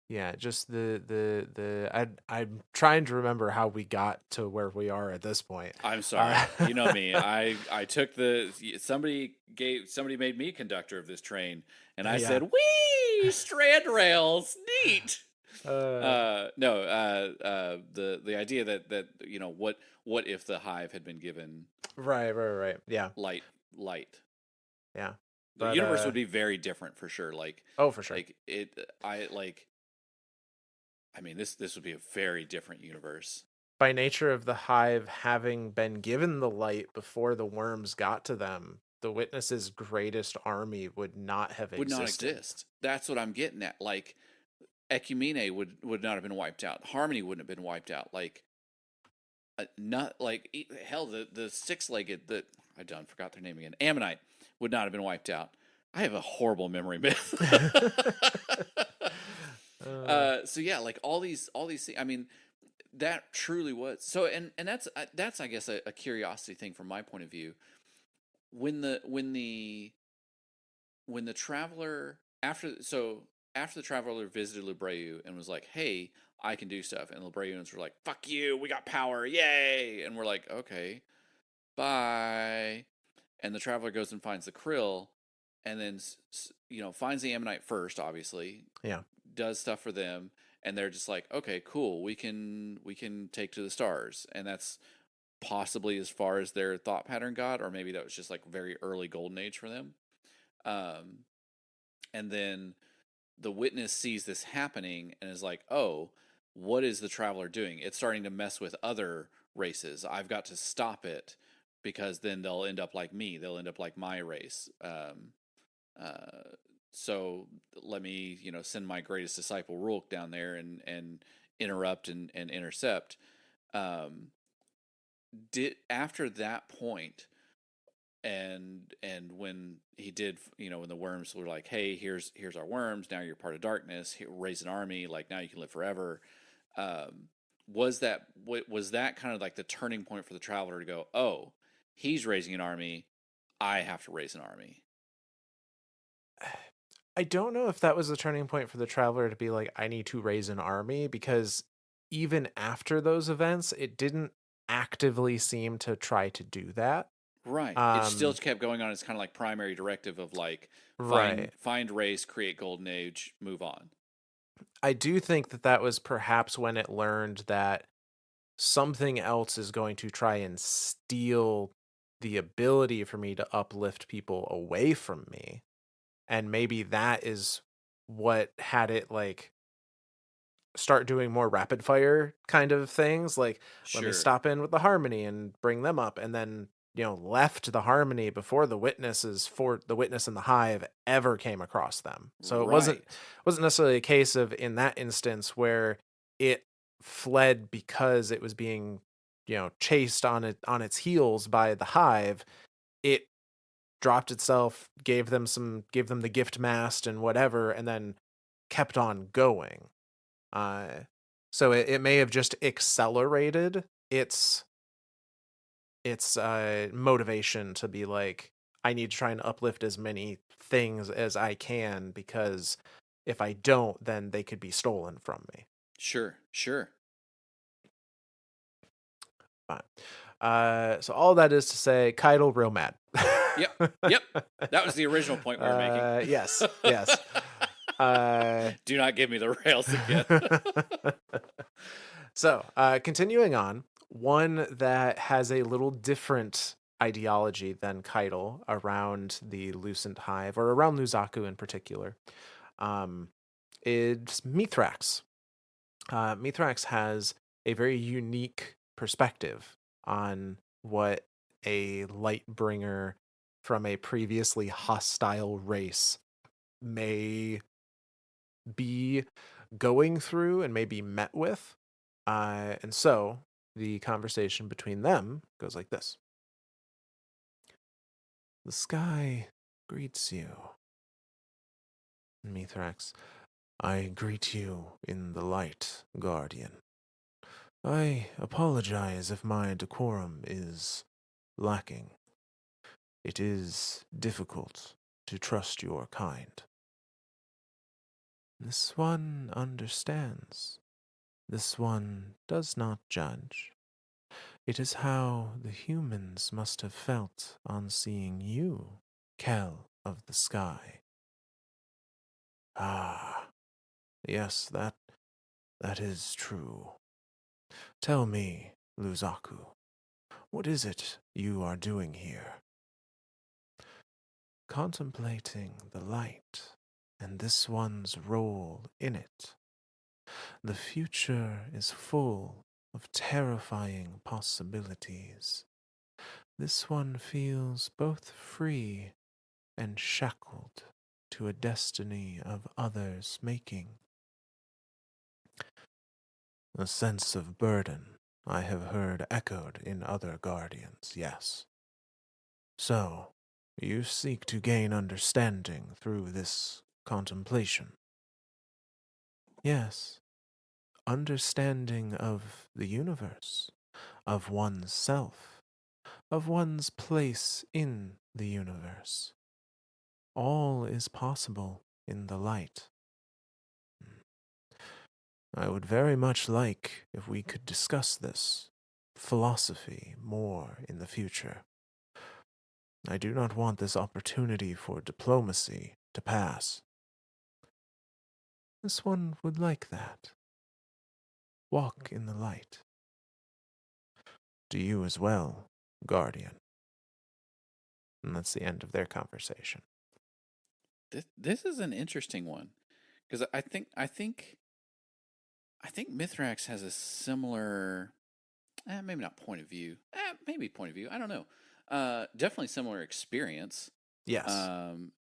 yeah, just I'm trying to remember how we got to where we are at this point. I'm Uh, sorry. You know me. I took the somebody made me conductor of this train, and I yeah. said, "Wee, strand rails, neat." Uh, No, the idea that what if the hive had been given right, right, right. Yeah, light? yeah. The But universe would be very different for sure. oh, for sure. Like it, I mean, this would be a very different universe. By nature of the hive having been given the light before the worms got to them, the witness's greatest army would not have Would not existed. exist. That's what I'm getting at. Like Ecumene would not have been wiped out. Harmony wouldn't have been wiped out. Like not like hell the six legged that I done forgot their name again. Ammonite would not have been wiped out. I have a horrible memory myth. uh, So yeah, like all these things. I mean, that truly was so, and that's I guess a curiosity thing from my point of view. When the traveler after the traveler visited Libreu and was like, "Hey, I can do stuff," and Libreuans were like, "Fuck you, we got power, yay!" And we're like, "Okay, bye." And the traveler goes and finds the krill, and then finds the ammonite first, obviously, yeah. does stuff for them, and they're just like, "Okay, cool, we can take to the stars," and that's possibly as far as their thought pattern got, or maybe that was just like very early golden age for them. Um, and then the witness sees this happening and is like, "Oh, what is the traveler doing? It's starting to mess with other races. I've got to stop it." because then they'll end up like me. They'll end up like my race. Uh, so let me, send my greatest disciple Rulk down there and interrupt and intercept. Um, did after that point, and when he did, when the worms were like, "Hey, here's our worms. Now you're part of darkness. Here, raise an army. Like now you can live forever." Um, was that kind of like the turning point for the traveler to go, "Oh, he's raising an army. I have to raise an army." I don't know if that was the turning point for the traveler to be like, I need to raise an army, because even after those events, it didn't actively seem to try to do that. Right. It still Um, kept going on. It's kind of like primary directive of like find right. find race, create golden age, move on. I do think that that was perhaps when it learned that something else is going to try and steal the ability for me to uplift people away from me. And maybe that is what had it like start doing more rapid fire kind of things, like let me Sure. stop in with the harmony and bring them up, and then left the harmony before the witness and the hive ever came across them. So it wasn't Right. necessarily a case of, in that instance, where it fled because it was being chased on its heels by the hive. It dropped itself, gave them the gift mast and whatever, and then kept on going. uh, so it may have just accelerated its motivation to be like, I need to try and uplift as many things as I can, because if I don't, then they could be stolen from me. Sure. Sure. Fine. So all that is to say, Keitel real mad. Yep. Yep. That was the original point we were making. Yes, yes. Uh, Do not give me the rails again. So, continuing on, one that has a little different ideology than Keitel around the Lucent Hive, or around Luzaku in particular, um, is Mithrax. Mithrax has a very unique perspective on what a Lightbringer from a previously hostile race may be going through and may be met with. And so the conversation between them goes like this: The sky greets you, Mithrax. I greet you in the light, Guardian. I apologize if my decorum is lacking. It is difficult to trust your kind. This one understands. This one does not judge. It is how the humans must have felt on seeing you, Kel of the Sky. Ah, yes, that is true. Tell me, Luzaku, what is it you are doing here? Contemplating the light and this one's role in it. The future is full of terrifying possibilities. This one feels both free and shackled to a destiny of others' making. A sense of burden I have heard echoed in other guardians, yes. So, you seek to gain understanding through this contemplation. Yes, understanding of the universe, of one's self, of one's place in the universe. All is possible in the light. I would very much like if we could discuss this philosophy more in the future. I do not want this opportunity for diplomacy to pass. This one would like that. Walk in the light. Do you as well, Guardian? And that's the end of their conversation. This is an interesting one because I think Mithrax has a similar, maybe not point of view, maybe point of view. I don't know. Definitely similar experience. Yes.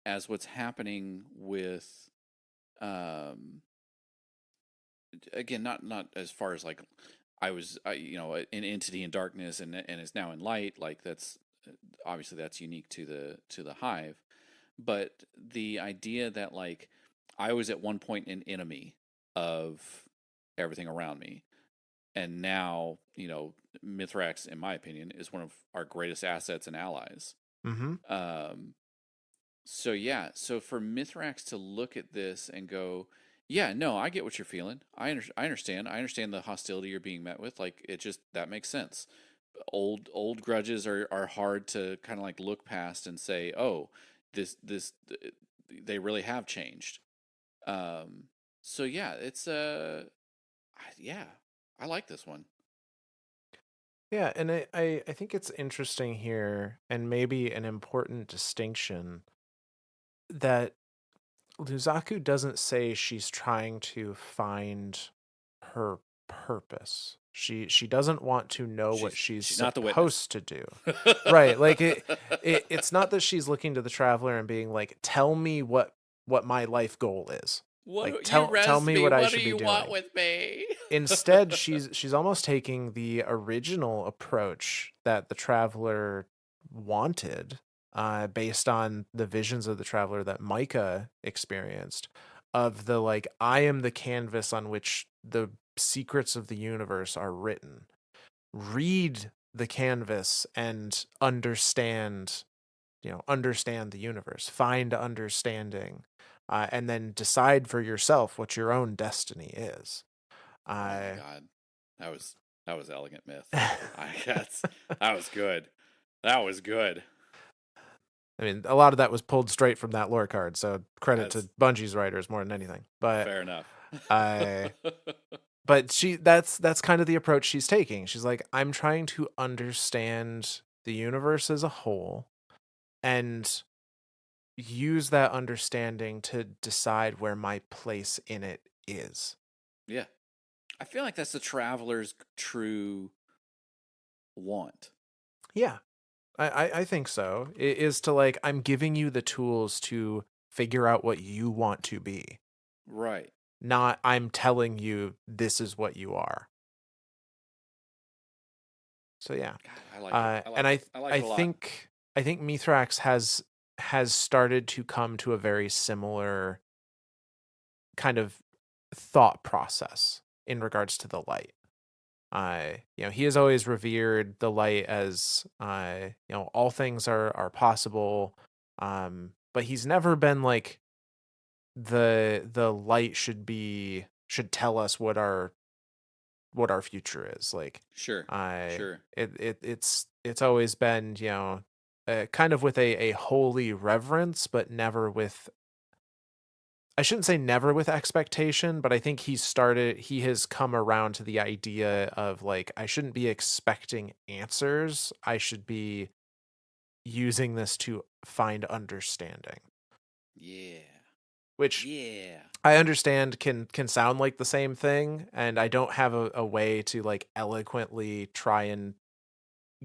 As what's happening with, um, again, not as far as like an entity in darkness and is now in light. Like that's obviously that's unique to the hive, but the idea that like I was at one point an enemy of everything around me, and now Mithrax, in my opinion, is one of our greatest assets and allies. Mm-hmm. Um, so yeah, so for Mithrax to look at this and go, "Yeah, no, I get what you're feeling. I understand. I understand the hostility you're being met with. Like it just that makes sense. Old grudges are hard to kind of like look past and say, "Oh, this they really have changed." Um, so yeah, it's yeah, I like this one. Yeah, and I think it's interesting here, and maybe an important distinction, that Luzaku doesn't say she's trying to find her purpose. She doesn't want to know what she's She's not the witness. supposed to do. Right. Like it's not that she's looking to the traveler and being like, "Tell me what my life goal is." Like What you tell res me me? what I What do should be you want doing. with me? Instead, she's almost taking the original approach that the traveler wanted, based on the visions of the traveler that Micah experienced, of the like, I am the canvas on which the secrets of the universe are written. Read the canvas and understand the universe, find understanding, and then decide for yourself what your own destiny is. Oh my uh, god, that was elegant myth. I guess that was good. That was good. I mean, a lot of that was pulled straight from that lore card, so credit to That's Bungie's writers more than anything. But fair enough. I, but that's kind of the approach she's taking. She's like, I'm trying to understand the universe as a whole and use that understanding to decide where my place in it is. Yeah, I feel like that's the traveler's true want. Yeah, I think so. It is to like, I'm giving you the tools to figure out what you want to be, Right. not I'm telling you this is what you are. So yeah, God, I like it. I and like it. I like I it a lot. think Mithrax has started to come to a very similar kind of thought process in regards to the light. He has always revered the light as, all things are possible. But he's never been like, the light should tell us what our future is. Like, Sure. I Sure. it's always been, kind of with a holy reverence, but never with, I shouldn't say never with expectation, but I think he has come around to the idea of like, I shouldn't be expecting answers. I should be using this to find understanding, Yeah. which Yeah. I understand can sound like the same thing, and I don't have a way to like eloquently try and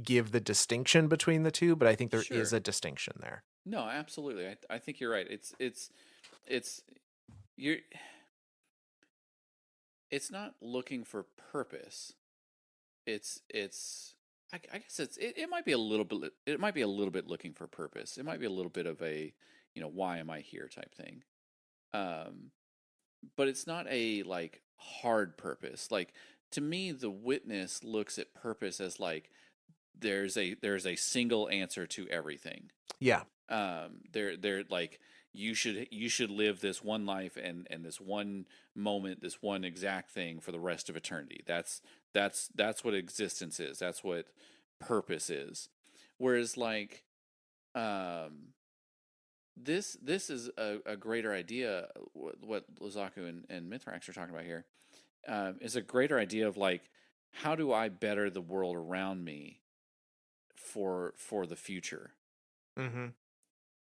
give the distinction between the two, but I think there is Sure. a distinction there. No, absolutely. I think you're right. It's you're it's not looking for purpose. It's I guess it might be a little bit, it might be a little bit looking for purpose. It might be a little bit of a, why am I here type thing. Um but it's not a like hard purpose. Like to me the witness looks at purpose as like there's a single answer to everything. Yeah. They're like you should live this one life and this one moment, this one exact thing for the rest of eternity. That's what existence is. That's what purpose is. Whereas like um this is a greater idea. What Lozaku and Mithrax are talking about here is a greater idea of like, how do I better the world around me for the future. Mm-hmm.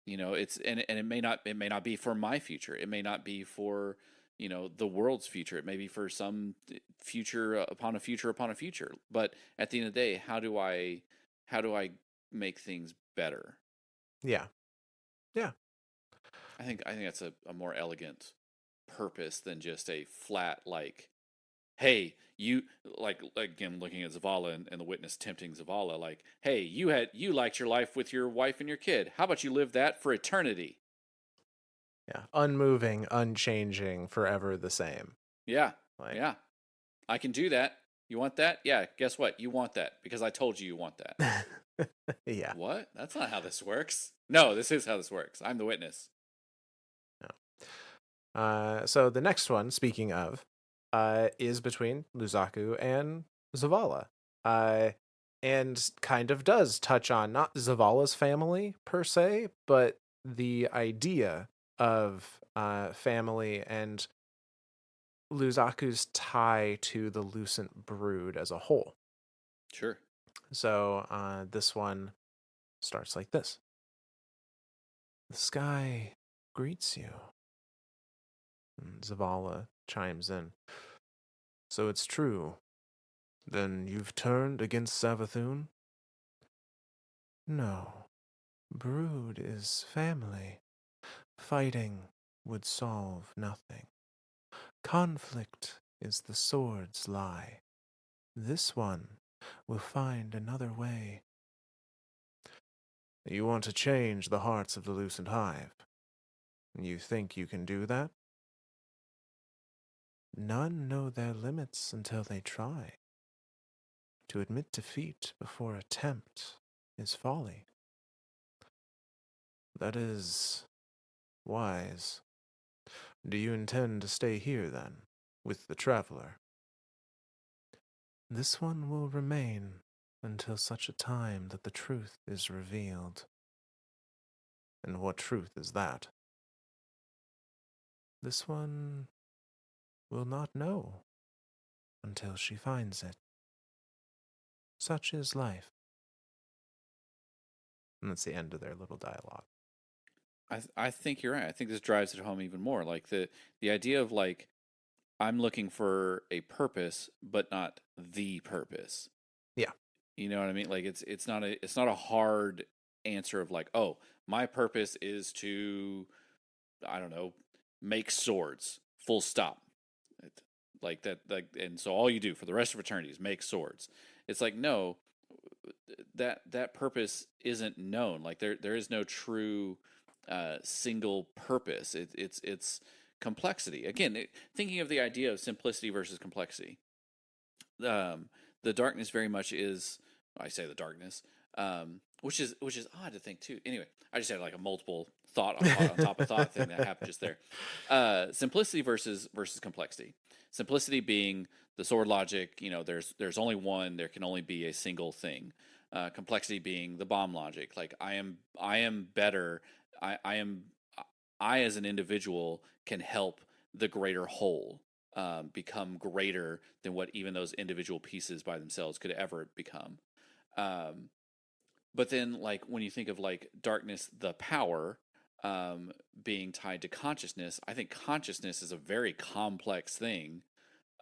It's and it may not be for my future. It may not be for the world's future. It may be for some future upon a future upon a future. But at the end of the day, how do I make things better. Yeah. Yeah. I think that's a more elegant purpose than just a flat like, hey, you like again looking at Zavala and the witness tempting Zavala, like, hey, you liked your life with your wife and your kid. How about you live that for eternity? Yeah. Unmoving, unchanging, forever the same. Yeah, Like, yeah, I can do that. You want that? Yeah, guess what? You want that because I told you you want that. yeah. What? That's not how this works. No, this is how this works. I'm the witness. So the next one, speaking of, is between Luzaku and Zavala. Uh, and kind of does touch on not Zavala's family per se, but the idea of family and Luzaku's tie to the Lucent Brood as a whole. Sure. So this one starts like this: The sky greets you. And Zavala chimes in. So it's true. Then you've turned against Savathun? No. Brood is family. Fighting would solve nothing. Conflict is the sword's lie. This one will find another way. You want to change the hearts of the Lucent Hive. You think you can do that? None know their limits until they try. To admit defeat before attempt is folly. That is wise. Do you intend to stay here, then, with the traveler? This one will remain until such a time that the truth is revealed. And what truth is that? This one will not know until she finds it. Such is life. And that's the end of their little dialogue. I think you're right. I think this drives it home even more. Like the idea of like I'm looking for a purpose, but not the purpose. Yeah, You know what I mean? Like it's not a hard answer of like, oh, my purpose is to, I don't know, make swords. Full stop. It- Like that, like, and so all you do for the rest of eternity is make swords. It's like no, that purpose isn't known. Like there is no true single purpose. It's complexity. Again, thinking of the idea of simplicity versus complexity. Um, the darkness very much is. I say the darkness, which is odd to think too. Anyway, I just had like a multiple thought on top of thought thing that happened just there. Simplicity versus complexity. Simplicity being the sword logic. There's only one. There can only be a single thing. Complexity being the bomb logic. Like I am better. I am I as an individual can help the greater whole become greater than what even those individual pieces by themselves could ever become. Um, but then, like when you think of like darkness, the power being tied to consciousness, I think consciousness is a very complex thing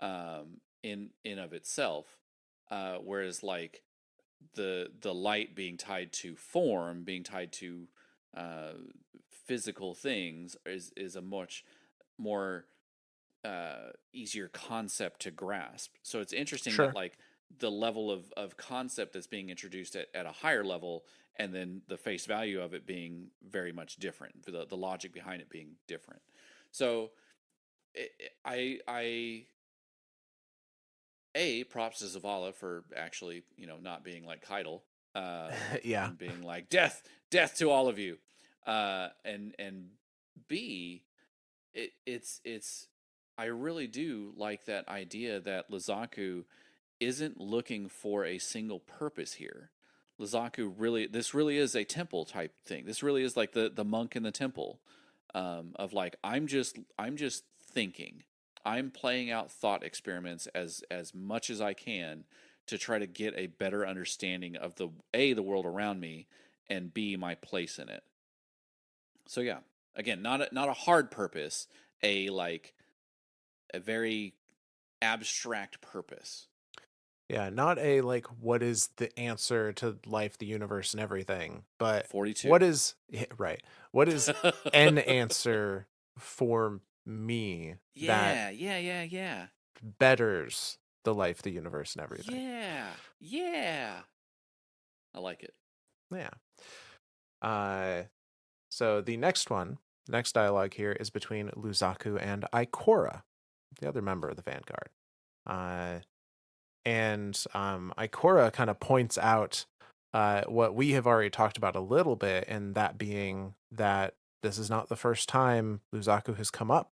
in of itself. Whereas like the light being tied to form, being tied to uh, physical things, is a much more easier concept to grasp. So it's interesting that sure. like the level of concept that's being introduced at a higher level, and then the face value of it being very much different, the logic behind it being different. So I props to Zavala for actually not being like Keitel, Yeah, and being like death to all of you, and B, it's I really do like that idea that Lizaku isn't looking for a single purpose here. Lizaku this really is a temple type thing. This really is like the monk in the temple, of like I'm just thinking. I'm playing out thought experiments as much as I can to try to get a better understanding of the world around me, and B, my place in it. So yeah, again, not a hard purpose, a like a very abstract purpose. Yeah, not a like what is the answer to life, the universe, and everything, but 42. what is yeah, right? What is an answer for me that Yeah, yeah, yeah, yeah. betters the life, the universe, and everything? Yeah. Yeah. I like it. Yeah. Uh so the next dialogue here is between Luzaku and Ikora, the other member of the Vanguard. Uh and Ikora kind of points out what we have already talked about a little bit, and that being that this is not the first time Luzaku has come up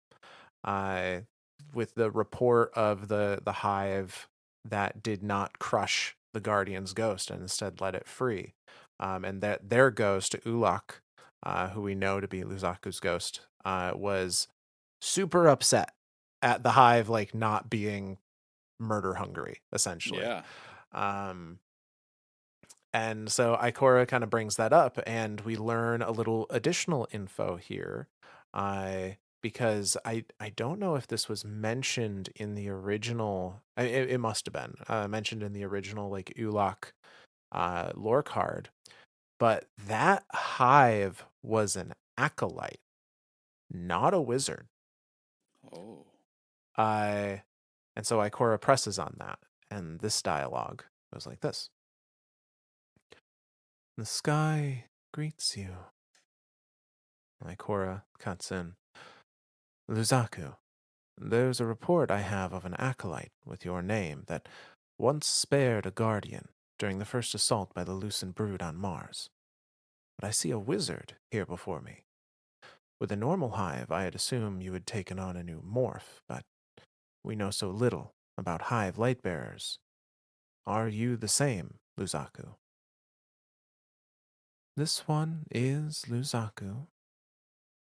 uh, with the report of the hive that did not crush the Guardian's ghost and instead let it free, and that their ghost Ulak, who we know to be Luzaku's ghost, was super upset at the hive like not being murder hungry, essentially. Yeah. Um, and so Ikora kind of brings that up, and we learn a little additional info here. Because I don't know if this was mentioned in the original. It must have been mentioned in the original like Ulak lore card, but that hive was an acolyte, not a wizard. Oh. Uh, and so Ikora presses on that, and this dialogue goes like this. The sky greets you. Ikora cuts in. Luzaku, there's a report I have of an acolyte with your name that once spared a guardian during the first assault by the Lucent brood on Mars. But I see a wizard here before me. With a normal hive, I'd assume you had taken on a new morph, but we know so little about hive lightbearers. Are you the same, Luzaku? This one is Luzaku.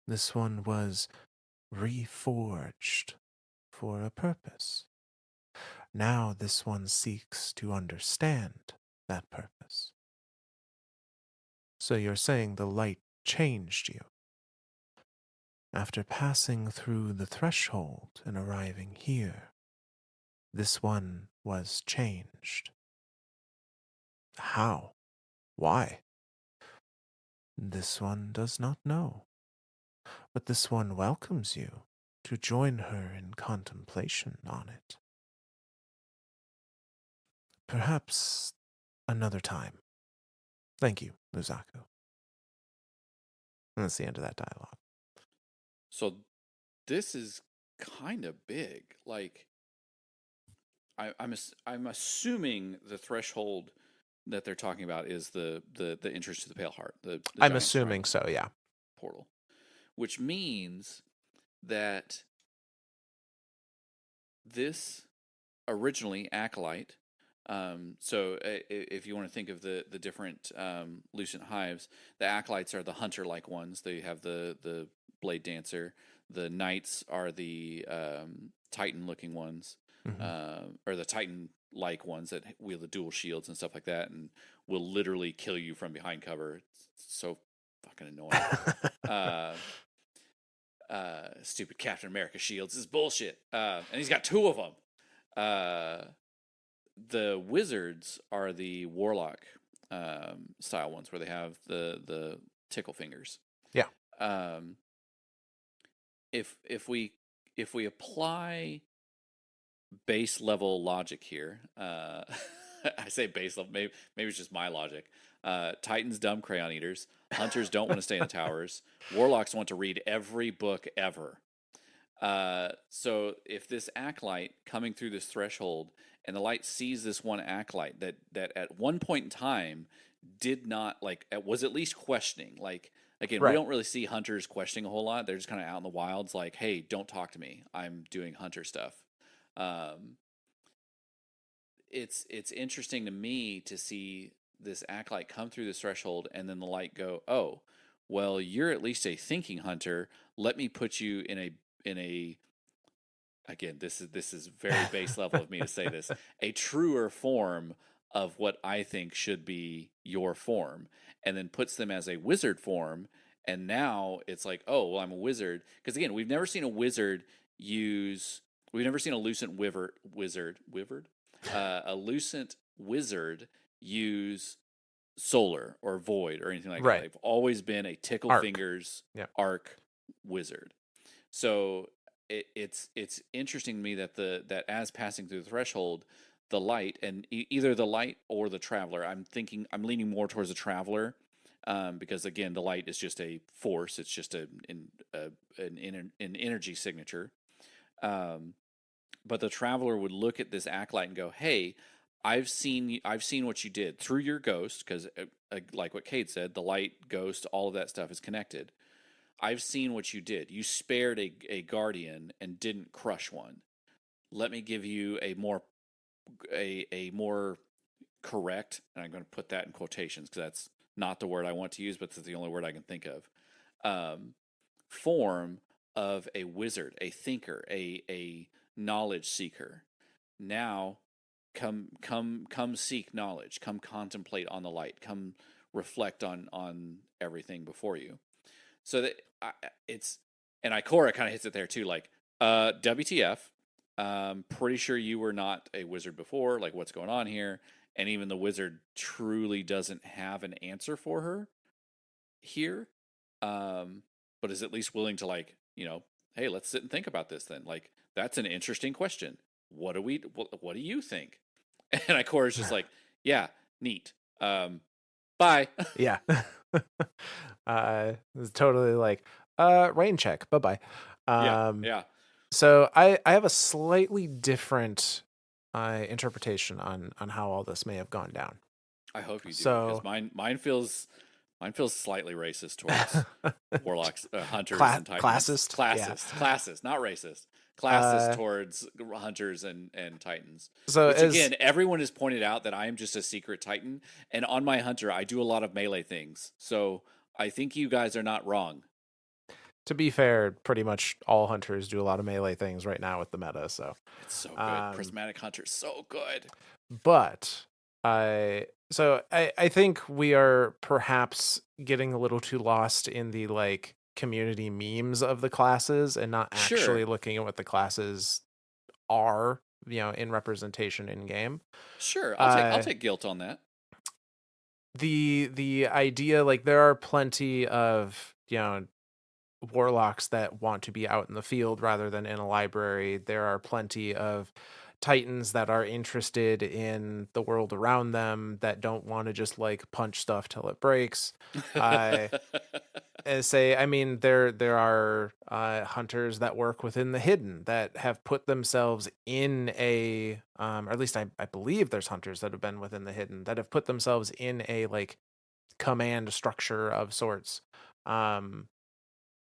This one was reforged for a purpose. Now this one seeks to understand that purpose. So you're saying the light changed you. After passing through the threshold and arriving here, this one was changed. How? Why? This one does not know. But this one welcomes you to join her in contemplation on it. Perhaps another time. Thank you, Luzaku. And that's the end of that dialogue. So this is kind of big. Like I'm assuming the threshold that they're talking about is the entrance to the Pale Heart, the I'm giant assuming shrine so, yeah. portal, which means that this originally acolyte. So if you want to think of the different lucent hives, the acolytes are the hunter-like ones. They have the blade dancer. The knights are the titan-looking ones, Hmm. or the titan-like ones that wield the dual shields and stuff like that, and will literally kill you from behind cover. It's so fucking annoying. Uh, Stupid Captain America shields is bullshit. And he's got two of them. Uh, the wizards are the warlock style ones where they have the tickle fingers. Yeah. Um, if we if we apply base level logic here, I say base level. Maybe it's just my logic. Titans dumb crayon eaters. Hunters don't want to stay in the towers. Warlocks want to read every book ever. So if this acolyte coming through this threshold and the light sees this one acolyte that at one point in time did not like was at least questioning. Like again, we Right. don't really see hunters questioning a whole lot. They're just kind of out in the wilds, like, hey, don't talk to me. I'm doing hunter stuff. Um, it's interesting to me to see this acolyte come through this threshold and then the light go, oh, well, you're at least a thinking hunter. Let me put you in a again, this is very base level of me to say this, a truer form of what I think should be your form, and then puts them as a wizard form. And now it's like, oh, well, I'm a wizard. Because again, we've never seen a wizard use, we've never seen a lucent wizard, A lucent wizard use solar or void or anything like that. Right. They've always been a tickle Arc. fingers Yeah. arc wizard. So it's interesting to me that that as passing through the threshold, the light and either the light or the traveler. I'm leaning more towards the traveler, because again the light is just a force. It's just an energy signature. Um, but the traveler would look at this acolyte and go, "Hey, I've seen what you did through your ghost because, like what Kate said, the light, ghost, all of that stuff is connected. I've seen what you did. You spared a guardian and didn't crush one. Let me give you a more correct, and I'm going to put that in quotations because that's not the word I want to use, but it's the only word I can think of. Um, Form of a wizard, a thinker, a knowledge seeker. Now, come seek knowledge. Come contemplate on the light. Come reflect on everything before you. So that it's and Ikora kind of hits it there too. Like, WTF? Pretty sure you were not a wizard before. Like, what's going on here? And even the wizard truly doesn't have an answer for her here, um, but is at least willing to, like, hey, let's sit and think about this. Then, like, that's an interesting question. What do you think? And Ikora's just like, yeah, neat. Bye. Yeah. It's totally like, rain check. Bye bye. Yeah, Um, yeah. so I have a slightly different interpretation on how all this may have gone down. I hope you do because So mine feels slightly racist towards warlocks, hunters, and titans. classist, yeah. Classist, not racist. Classist Uh, towards hunters and titans. so Which as again, everyone has pointed out that I am just a secret titan, and on my hunter, I do a lot of melee things. So I think you guys are not wrong. to be fair, pretty much all hunters do a lot of melee things right now with the meta. So, It's so good. um, Prismatic hunter, so good. but I think we are perhaps getting a little too lost in the like community memes of the classes and not actually Sure, looking at what the classes are, in representation in game. sure. I'll Uh take guilt on that. the idea, like, there are plenty of, warlocks that want to be out in the field rather than in a library. There are plenty of titans that are interested in the world around them that don't want to just like punch stuff till it breaks. I I mean, there are hunters that work within the hidden that have put themselves in a or at least I believe there's hunters that have been within the hidden that have put themselves in a like command structure of sorts. Um,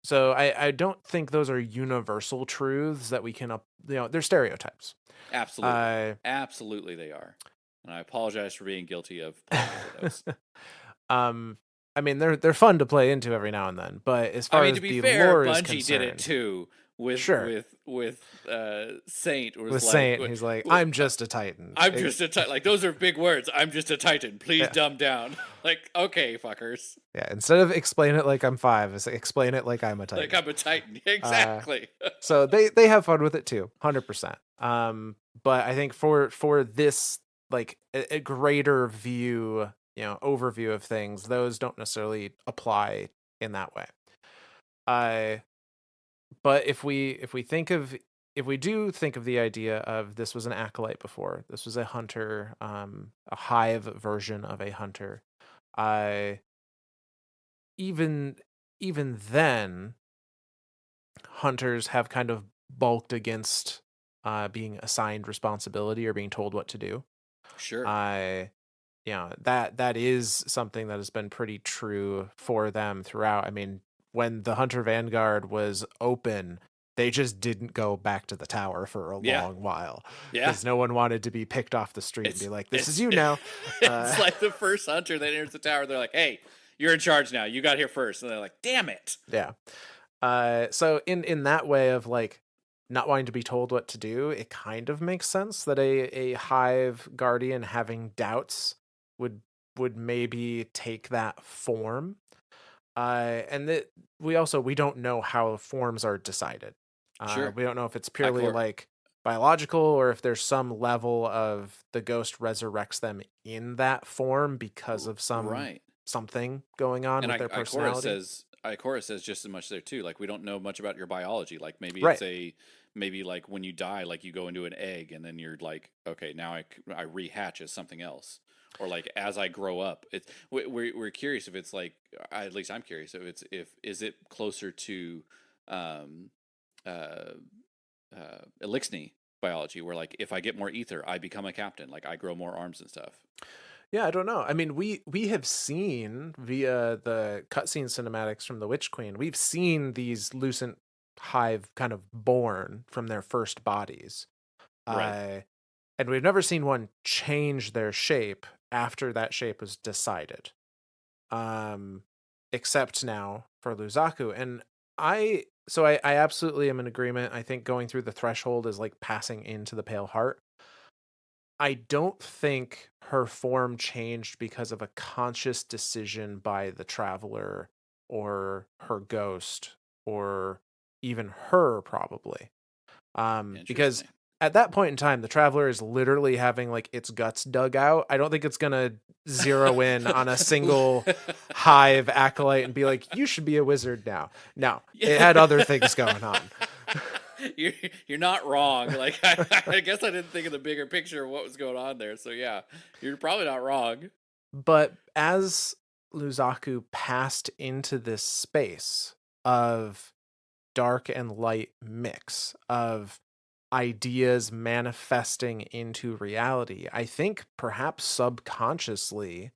so I don't think those are universal truths that we can they're stereotypes. Absolutely. Uh Absolutely they are. And I apologize for being guilty of playing into those. um I mean, they're fun to play into every now and then, but as I far mean, as to be the fair, lore is Bungie did it concerned, too sure. with Saint was With like, Saint, he's like, I'm just a titan. I'm just a titan. Like, those are big words. I'm just a titan. Please Yeah. dumb down. Like, okay, fuckers. Yeah, instead of explain it like I'm five, it's like, explain it like I'm a Like, titan. I'm a titan. Uh Exactly. so they have fun with it too, 100%. But I think for this like a greater view, overview of things, those don't necessarily apply in that way. Uh but if we do think of the idea of this was an acolyte before, this was a hunter, a hive version of a hunter. I even even then, hunters have kind of bulked against being assigned responsibility or being told what to do. Sure. I that is something that has been pretty true for them throughout. I mean, when the Hunter Vanguard was open, they just didn't go back to the tower for a Yeah. long while Yeah. because no one wanted to be picked off the street and be like, "This is It's you now." it's like the first hunter that enters the tower. They're like, "Hey, you're in charge now. You got here first." And they're like, "Damn it!" Yeah. So in that way of like not wanting to be told what to do, it kind of makes sense that a hive guardian having doubts would maybe take that form. And that we don't know how forms are decided. Sure. We don't know if it's purely Ikor, like biological or if there's some level of the ghost resurrects them in that form because of Right. something going on And with their personality. Ikora says just as much there too. Like we don't know much about your biology. Like Right. maybe like when you die, like you go into an egg and then you're like, okay, now I rehatch as something else. Or like as I grow up, we're curious if it's like, at least I'm curious if it's if is it closer to um uh Elixni biology, where like if I get more ether, I become a captain, like I grow more arms and stuff. Yeah, I don't know. I mean, we have seen via the cutscene cinematics from the Witch Queen, we've seen these lucent hive kind of born from their first bodies. Right. Uh, and we've never seen one change their shape after that shape was decided. Um, except now for Luzaku. And I absolutely am in agreement. I think going through the threshold is like passing into the Pale Heart. I don't think her form changed because of a conscious decision by the traveler or her ghost or even her probably. Because Interesting. at that point in time, the traveler is literally having like its guts dug out. I don't think it's gonna zero in on a single hive acolyte and be like, "You should be a wizard now." No, Yeah. it had other things going on. you're you're not wrong. Like I guess I didn't think of the bigger picture of what was going on there. So yeah, you're probably not wrong. But as Luzaku passed into this space of dark and light mix of ideas manifesting into reality, I think perhaps subconsciously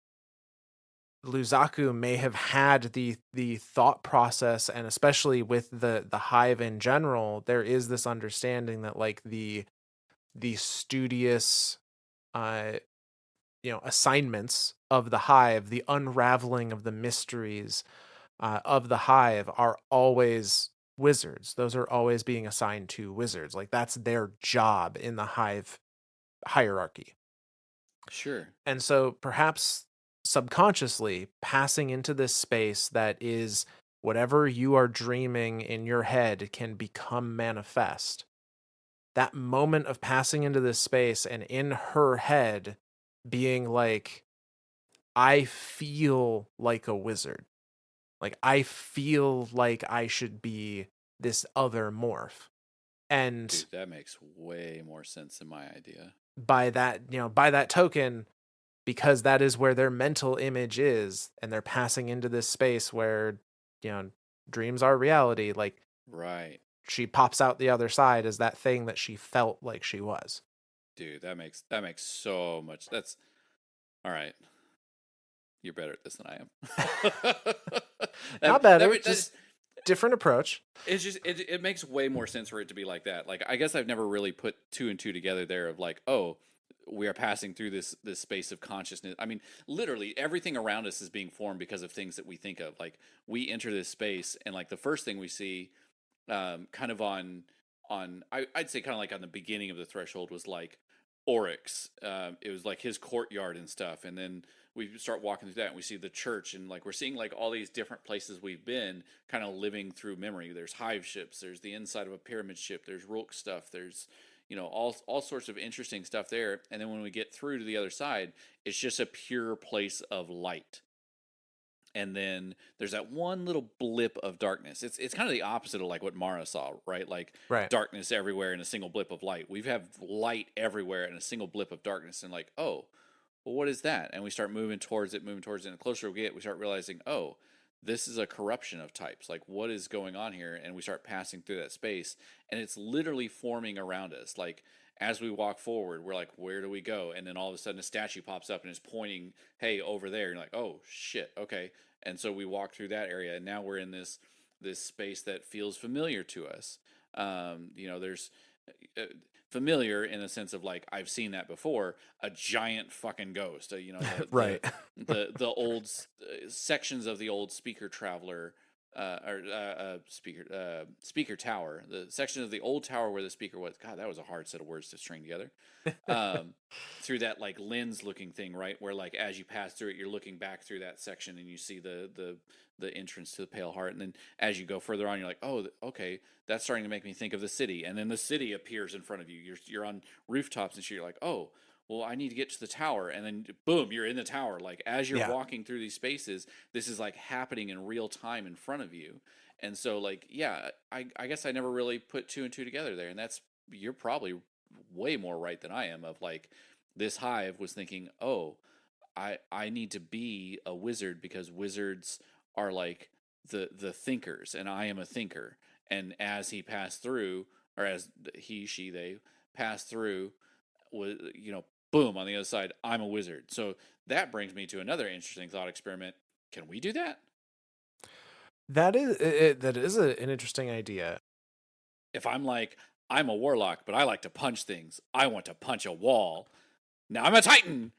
Luzaku may have had the thought process, and especially with the hive in general, there is this understanding that like the studious uh assignments of the hive, the unraveling of the mysteries of the hive are always wizards. Those are always being assigned to wizards. Like that's their job in the hive hierarchy. Sure. And so perhaps subconsciously passing into this space that is whatever you are dreaming in your head can become manifest. That moment of passing into this space and in her head being like, I feel like a wizard. Like I feel like I should be this other morph. And Dude, that makes way more sense than my idea. by that token, because that is where their mental image is, and they're passing into this space where, you know, dreams are reality, like Right. she pops out the other side as that thing that she felt like she was. Dude, that makes so much. That's all right. You're better at this than I am. Not that better, that just just different approach. it's just it makes way more sense for it to be like that. Like I guess I've never really put two and two together there of like, oh, we are passing through this space of consciousness. I mean, literally everything around us is being formed because of things that we think of. Like we enter this space and like the first thing we see kind of on I'd say kind of like on the beginning of the threshold was like Oryx. It was like his courtyard and stuff, and then we start walking through that, and we see the church, and like we're seeing like all these different places we've been, kind of living through memory. There's hive ships, there's the inside of a pyramid ship, there's Rook stuff, there's all sorts of interesting stuff there. And then when we get through to the other side, it's just a pure place of light, and then there's that one little blip of darkness. It's kind of the opposite of like what Mara saw, right? Like Right. darkness everywhere and a single blip of light. We have light everywhere and a single blip of darkness, and like, oh, well, what is that? And we start moving towards it, and the closer we get, we start realizing, oh, this is a corruption of types. Like, what is going on here? And we start passing through that space, and it's literally forming around us. Like, as we walk forward, we're like, where do we go? And then all of a sudden, a statue pops up and is pointing, hey, over there. And you're like, oh, shit, okay. And so we walk through that area, and now we're in this space that feels familiar to us. There's uh, familiar in the sense of like I've seen that before. A giant fucking ghost. Right. The old sections of the old speaker traveler. speaker tower, the section of the old tower where the speaker was. God, that was a hard set of words to string together. Um, through that like lens looking thing, right? Where like as you pass through it, you're looking back through that section and you see the entrance to the Pale Heart, and then as you go further on, you're like, oh, okay, that's starting to make me think of the city, and then the city appears in front of you. You're on rooftops and shit. You're like, oh, well, I need to get to the tower, and then boom, you're in the tower. Like as you're Yeah. walking through these spaces, this is like happening in real time in front of you. And so like, yeah, I guess I never really put two and two together there. And that's, you're probably way more right than I am, of like, this hive was thinking, oh, I need to be a wizard because wizards are like the thinkers, and I am a thinker. And as he passed through, or as he, she, they passed through, was, boom, on the other side, I'm a wizard. So that brings me to another interesting thought experiment. Can we do that? An interesting idea. If I'm like, I'm a warlock, but I like to punch things. I want to punch a wall. Now I'm a titan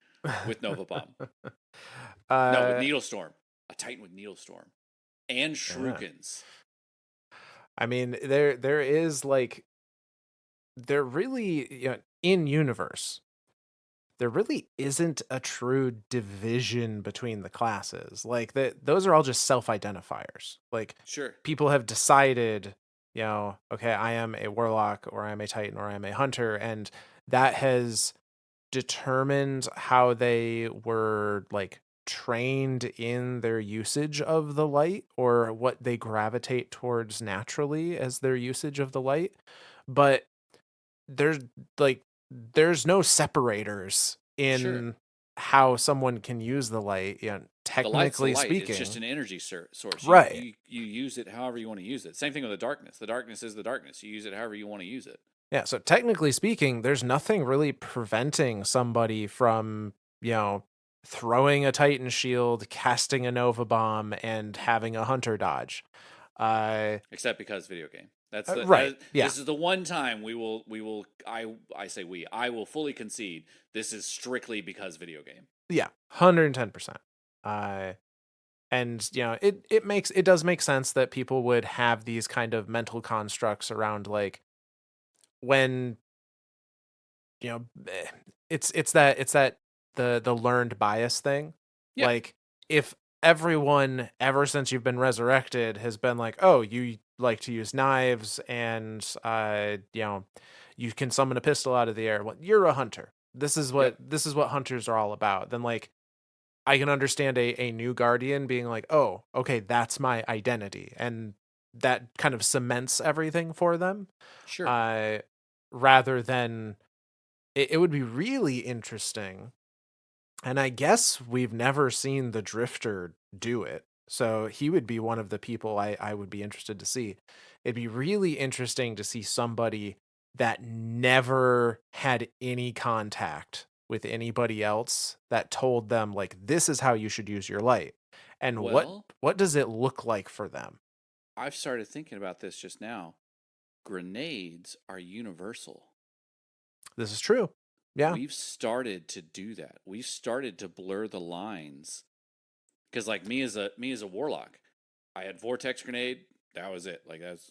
with Nova Bomb. No, with uh, Needle Storm. A titan with Needle Storm and yeah. Shurikens. I mean, there is like there really, in universe, there really isn't a true division between the classes. Like that, those are all just self-identifiers. Like Sure, people have decided, okay, I am a warlock, or I am a titan, or I am a hunter, and that has determined how they were like trained in their usage of the light, or what they gravitate towards naturally as their usage of the light. But there's like there's no separators sure. in how someone can use the light, The light's the technically light. It's just speaking. an energy source. You Right. you you use it however you want to use it. Same thing with the darkness. The darkness is the darkness. You use it however you want to use it. Yeah, so technically speaking, there's nothing really preventing somebody from, throwing a Titan shield, casting a Nova bomb, and having a Hunter dodge. Uh, Except because video game. That's the right. that. Yeah. This is the one time we will. I say we. I will fully concede. This is strictly because video game. Yeah. 110%. Uh, and it does make sense that people would have these kind of mental constructs around, like, when it's that the learned bias thing. Yeah, Like, if everyone ever since you've been resurrected has been like, oh, you like to use knives, and you can summon a pistol out of the air, well, you're a hunter. This is yep, what hunters are all about. Then, like, I can understand a new guardian being like, oh, okay, that's my identity, and that kind of cements everything for them. sure. uh Rather than, it would be really interesting, and I guess we've never seen the Drifter do it. So he would be one of the people I would be interested to see. It'd be really interesting to see somebody that never had any contact with anybody else that told them, like, this is how you should use your light. And Well, what does it look like for them? I've started thinking about this just now. Grenades are universal. This is true. Yeah. We've started to do that. We've started to blur the lines. Because like me as a warlock, I had vortex grenade. That was it. Like that's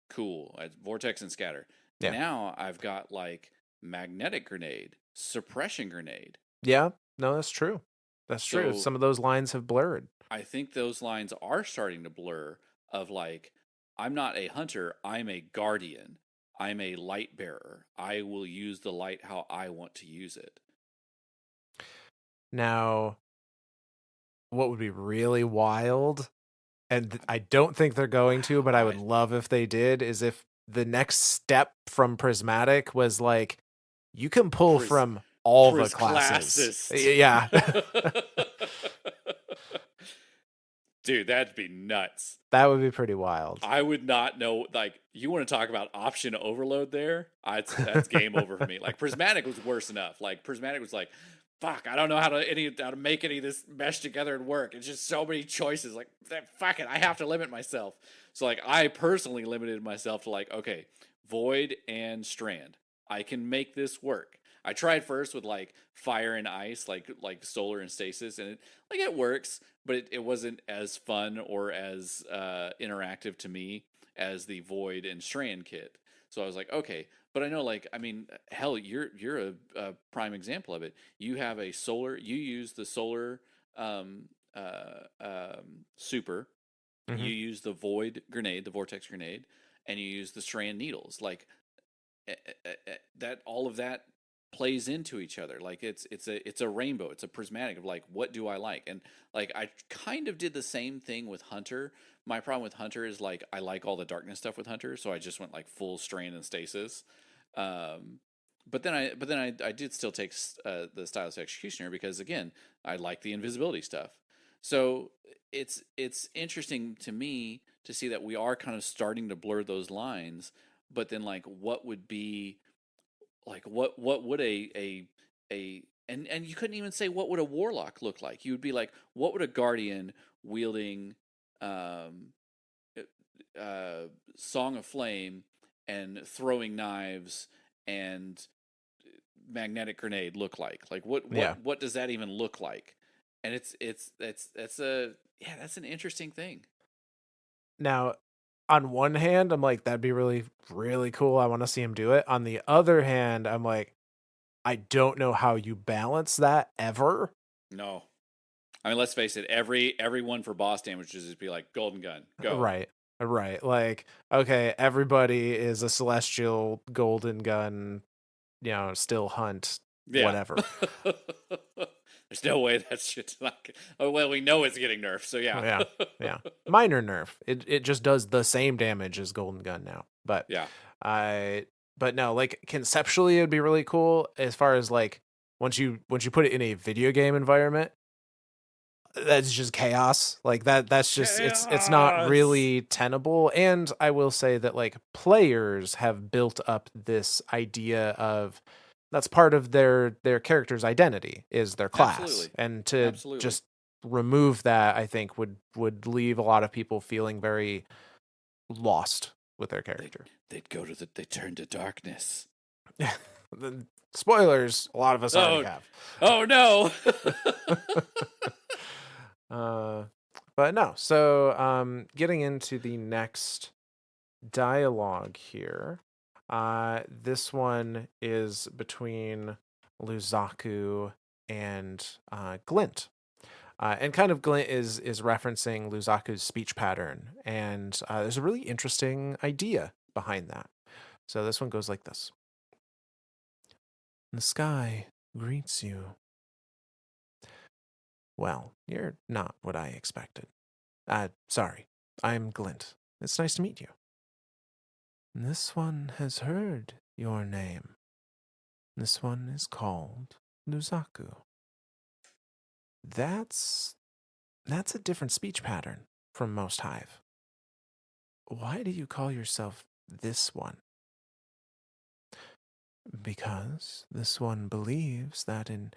cool. I had vortex and scatter. Yeah. Now I've got like magnetic grenade, suppression grenade. Yeah. No, that's true. That's true. So Some of those lines have blurred. I think those lines are starting to blur. Of like, I'm not a hunter. I'm a guardian. I'm a light bearer. I will use the light how I want to use it. Now, what would be really wild, and I don't think they're going to, but I would I love if they did, is if the next step from Prismatic was like, you can pull pris from all the pris classes. classist. Yeah. Dude, that'd be nuts. That would be pretty wild. I would not know. Like, you want to talk about option overload there? That's game over for me. Like, Prismatic was worse enough. Like, Prismatic was like, fuck, I don't know how to make any of this mesh together and work. It's just so many choices. Like, fuck it, I have to limit myself. So, like, I personally limited myself to like, okay, Void and Strand. I can make this work. I tried first with like fire and ice, like solar and stasis, and it works, but it wasn't as fun or as interactive to me as the void and strand kit. So I was like, okay, but I know, like, I mean, hell, you're a prime example of it. You have a solar, you use the solar um, super, Hmm. you use the void grenade, the vortex grenade, and you use the strand needles. Like that, all of that plays into each other. Like it's a rainbow. It's a prismatic of like, what do I like? And like I kind of did the same thing with Hunter. My problem with Hunter is like I like all the darkness stuff with Hunter, so I just went like full strain and stasis. Um, but then I did still take the Stylus Executioner because again I like the invisibility stuff. So it's interesting to me to see that we are kind of starting to blur those lines. But then like what would be like what would a and you couldn't even say what would a warlock look like. You would be like, what would a guardian wielding um Song of Flame and throwing knives and magnetic grenade look like? Like Yeah. what does that even look like? And that's a yeah, that's an interesting thing. Now, on one hand, I'm like, that'd be really, really cool. I want to see him do it. On the other hand, I'm like, I don't know how you balance that ever. No. I mean, let's face it. Everyone for boss damage would just be like golden gun, go. Right. Right. Like, okay, everybody is a celestial golden gun, still hunt, Yeah. whatever. There's no way that shit's not. Oh well, we know it's getting nerfed, so yeah. Yeah. Yeah. Minor nerf. It just does the same damage as golden gun now. But Yeah. I but no, like conceptually it'd be really cool as far as like once you put it in a video game environment, that's just chaos. Like that's just it's not Chaos. really tenable. And I will say that like players have built up this idea of that's part of their character's identity is their class. Absolutely. And to Absolutely. just remove that I think would leave a lot of people feeling very lost with their They character. they turn to darkness. The spoilers, a lot of us already Oh, have. oh no. uh, but no. So, getting into the next dialogue here. This one is between Luzaku and Glint. And kind of Glint is referencing Luzaku's speech pattern, and there's a really interesting idea behind that. So this one goes like this: The sky greets you. Well, you're not what I expected. Sorry. I'm Glint. It's nice to meet you. This one has heard your name. This one is called Luzaku. That's that's a different speech pattern from most hive. Why do you call yourself this one? Because this one believes that in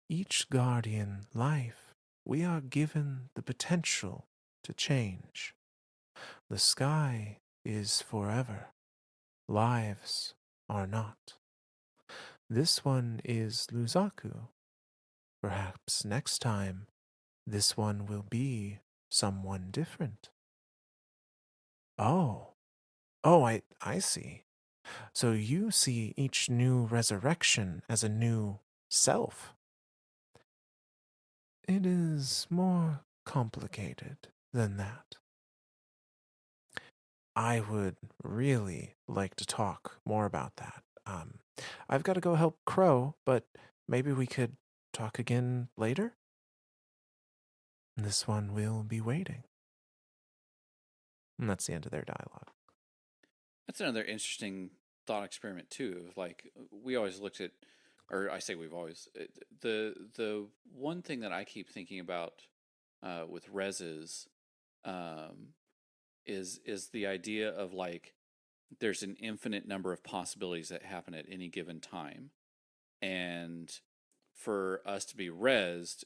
each guardian life we are given the potential to change. The sky is forever. Lives are not. This one is Luzaku. Perhaps next time, this one will be someone different. Oh, I see. So you see each new resurrection as a new self. It is more complicated than that. I would really like to talk more about that. I've got to go help Crow, but maybe we could talk again later? This one will be waiting. And that's the end of their dialogue. That's another interesting thought experiment too. Of like we always looked at, or I say we've always the one thing that I keep thinking about with reses um, is the idea of like there's an infinite number of possibilities that happen at any given time, and for us to be resed,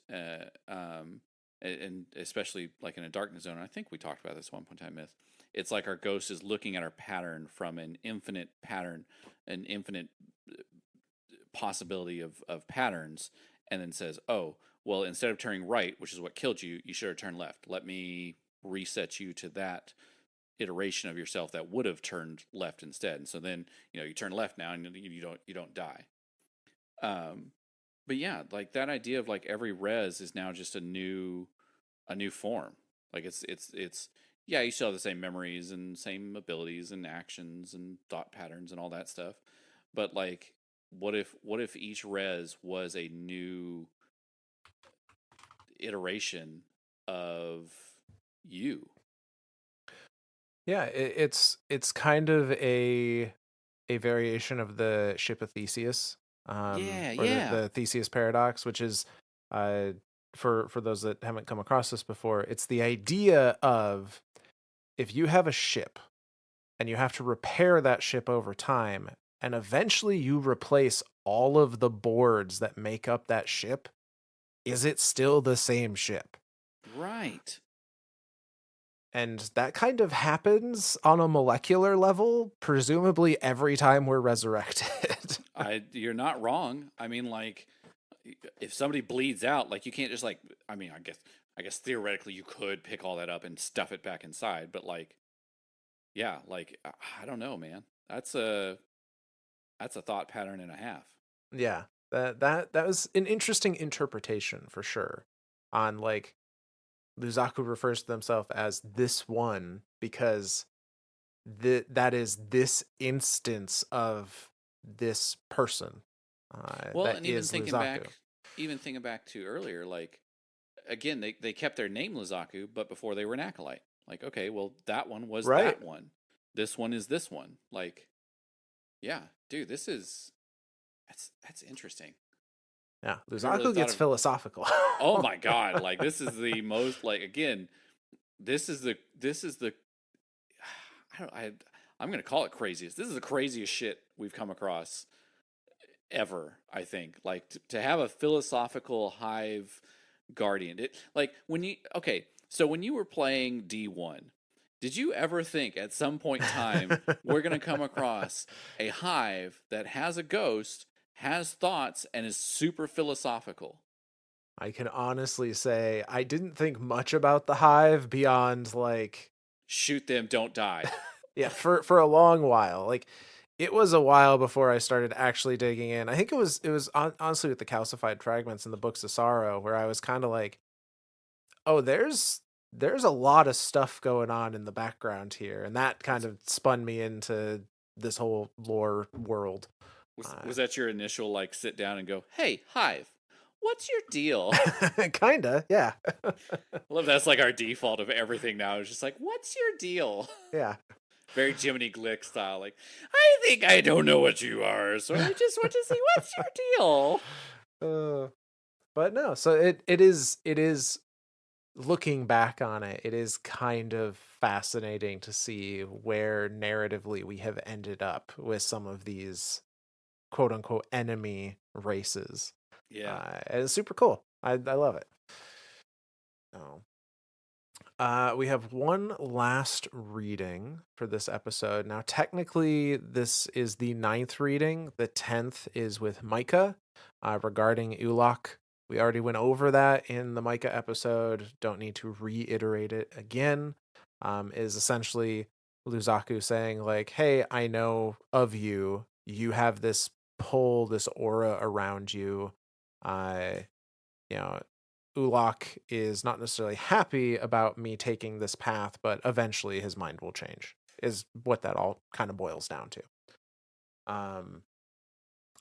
and especially like in a darkness zone, I think we talked about this at one point in time, Myth. It's like our ghost is looking at our pattern from an infinite pattern, an infinite possibility of patterns, and then says, "Oh, well, instead of turning right, which is what killed you, you should have turned left. Let me reset you to that iteration of yourself that would have turned left instead." And so then you turn left now, and you don't die. Um, but yeah, like that idea of like every res is now just a new form. Like it's yeah, you still have the same memories and same abilities and actions and thought patterns and all that stuff. But like what if each res was a new iteration of you? Yeah, it's kind of a variation of the ship of Theseus, Yeah, or yeah. the Theseus paradox, which is, uh, for those that haven't come across this before, it's the idea of, if you have a ship and you have to repair that ship over time, and eventually you replace all of the boards that make up that ship, is it still the same ship? Right. And that kind of happens on a molecular level, presumably every time we're resurrected. You're not wrong. I mean, like, if somebody bleeds out, like you can't just like. I mean, I guess theoretically you could pick all that up and stuff it back inside, but like, yeah, like I don't know, man. That's a thought pattern and a half. Yeah, that was an interesting interpretation for sure. On like, Luzaku refers to themselves as this one because that is this instance of this person, Well, that and is Luzaku. even thinking back to earlier, like again, they kept their name Lizaku, but before they were an acolyte. Like, okay, well, that one was Right. that one. This one is this one. Like, yeah, dude, that's interesting. Yeah, I've never really Luzaku thought gets of. philosophical. Oh my god, like this is the most like again, this is the I don't I'm gonna call it craziest. This is the craziest shit we've come across ever. I think like to have a philosophical hive guardian. It like when you okay, so when you were playing D1, did you ever think at some point in time we're gonna come across a hive that has a ghost, has thoughts, and is super philosophical? I can honestly say I didn't think much about the hive beyond like, Shoot them, don't die. yeah, for a long while. Like, it was a while before I started actually digging in. I think honestly with the calcified fragments in the books of sorrow where I was kind of like, oh, there's a lot of stuff going on in the background here, and that kind Was of spun me into this whole lore world. was that your initial like sit down and go, "Hey, hive, what's your deal?" Kinda, yeah. I love that's like our default of everything now. It's just like, "What's your deal?" Yeah. Very Jiminy Glick style. Like, I think I don't know what you are, so I just want to see what's your deal. uh, but no, so it is looking back on it, it is kind of fascinating to see where narratively we have ended up with some of these quote unquote enemy races. Yeah, And it's super cool. I love it. Oh. We have one last reading for this episode. Now, technically, this is the ninth reading. The 10th is with Micah, regarding Ulok. We already went over that in the Micah episode. Don't need to reiterate it again. Is essentially Luzaku saying, like, hey, I know of you. You have this pull, this aura around you. Uh, you know, Ulok is not necessarily happy about me taking this path, but eventually his mind will change, is what that all kind of boils down to. Um,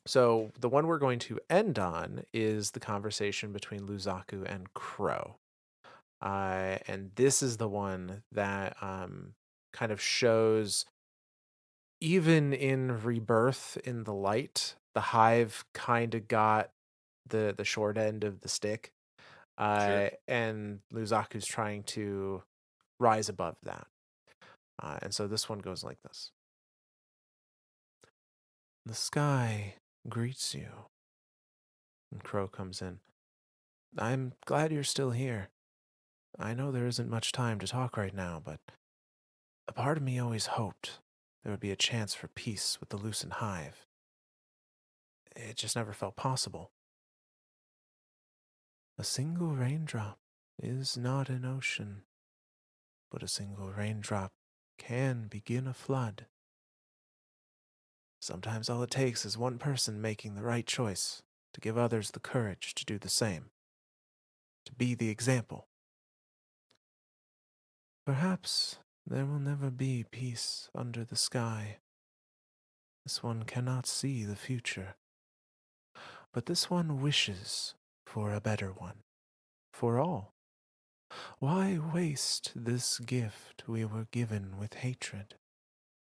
so the one we're going to end on is the conversation between Luzaku and Crow. And this is the one that kind of shows, even in Rebirth in the light, the hive kind of got the short end of the stick. sure. And Luzaku's trying to rise above that. And so this one goes like this: The sky greets you. And Crow comes in. I'm glad you're still here. I know there isn't much time to talk right now, but a part of me always hoped there would be a chance for peace with the Lucent Hive. it just never felt possible. A single raindrop is not an ocean, but a single raindrop can begin a flood. Sometimes all it takes is one person making the right choice to give others the courage to do the same, to be the example. Perhaps there will never be peace under the sky. This one cannot see the future, but this one wishes for a better one, for all. Why waste this gift we were given with hatred,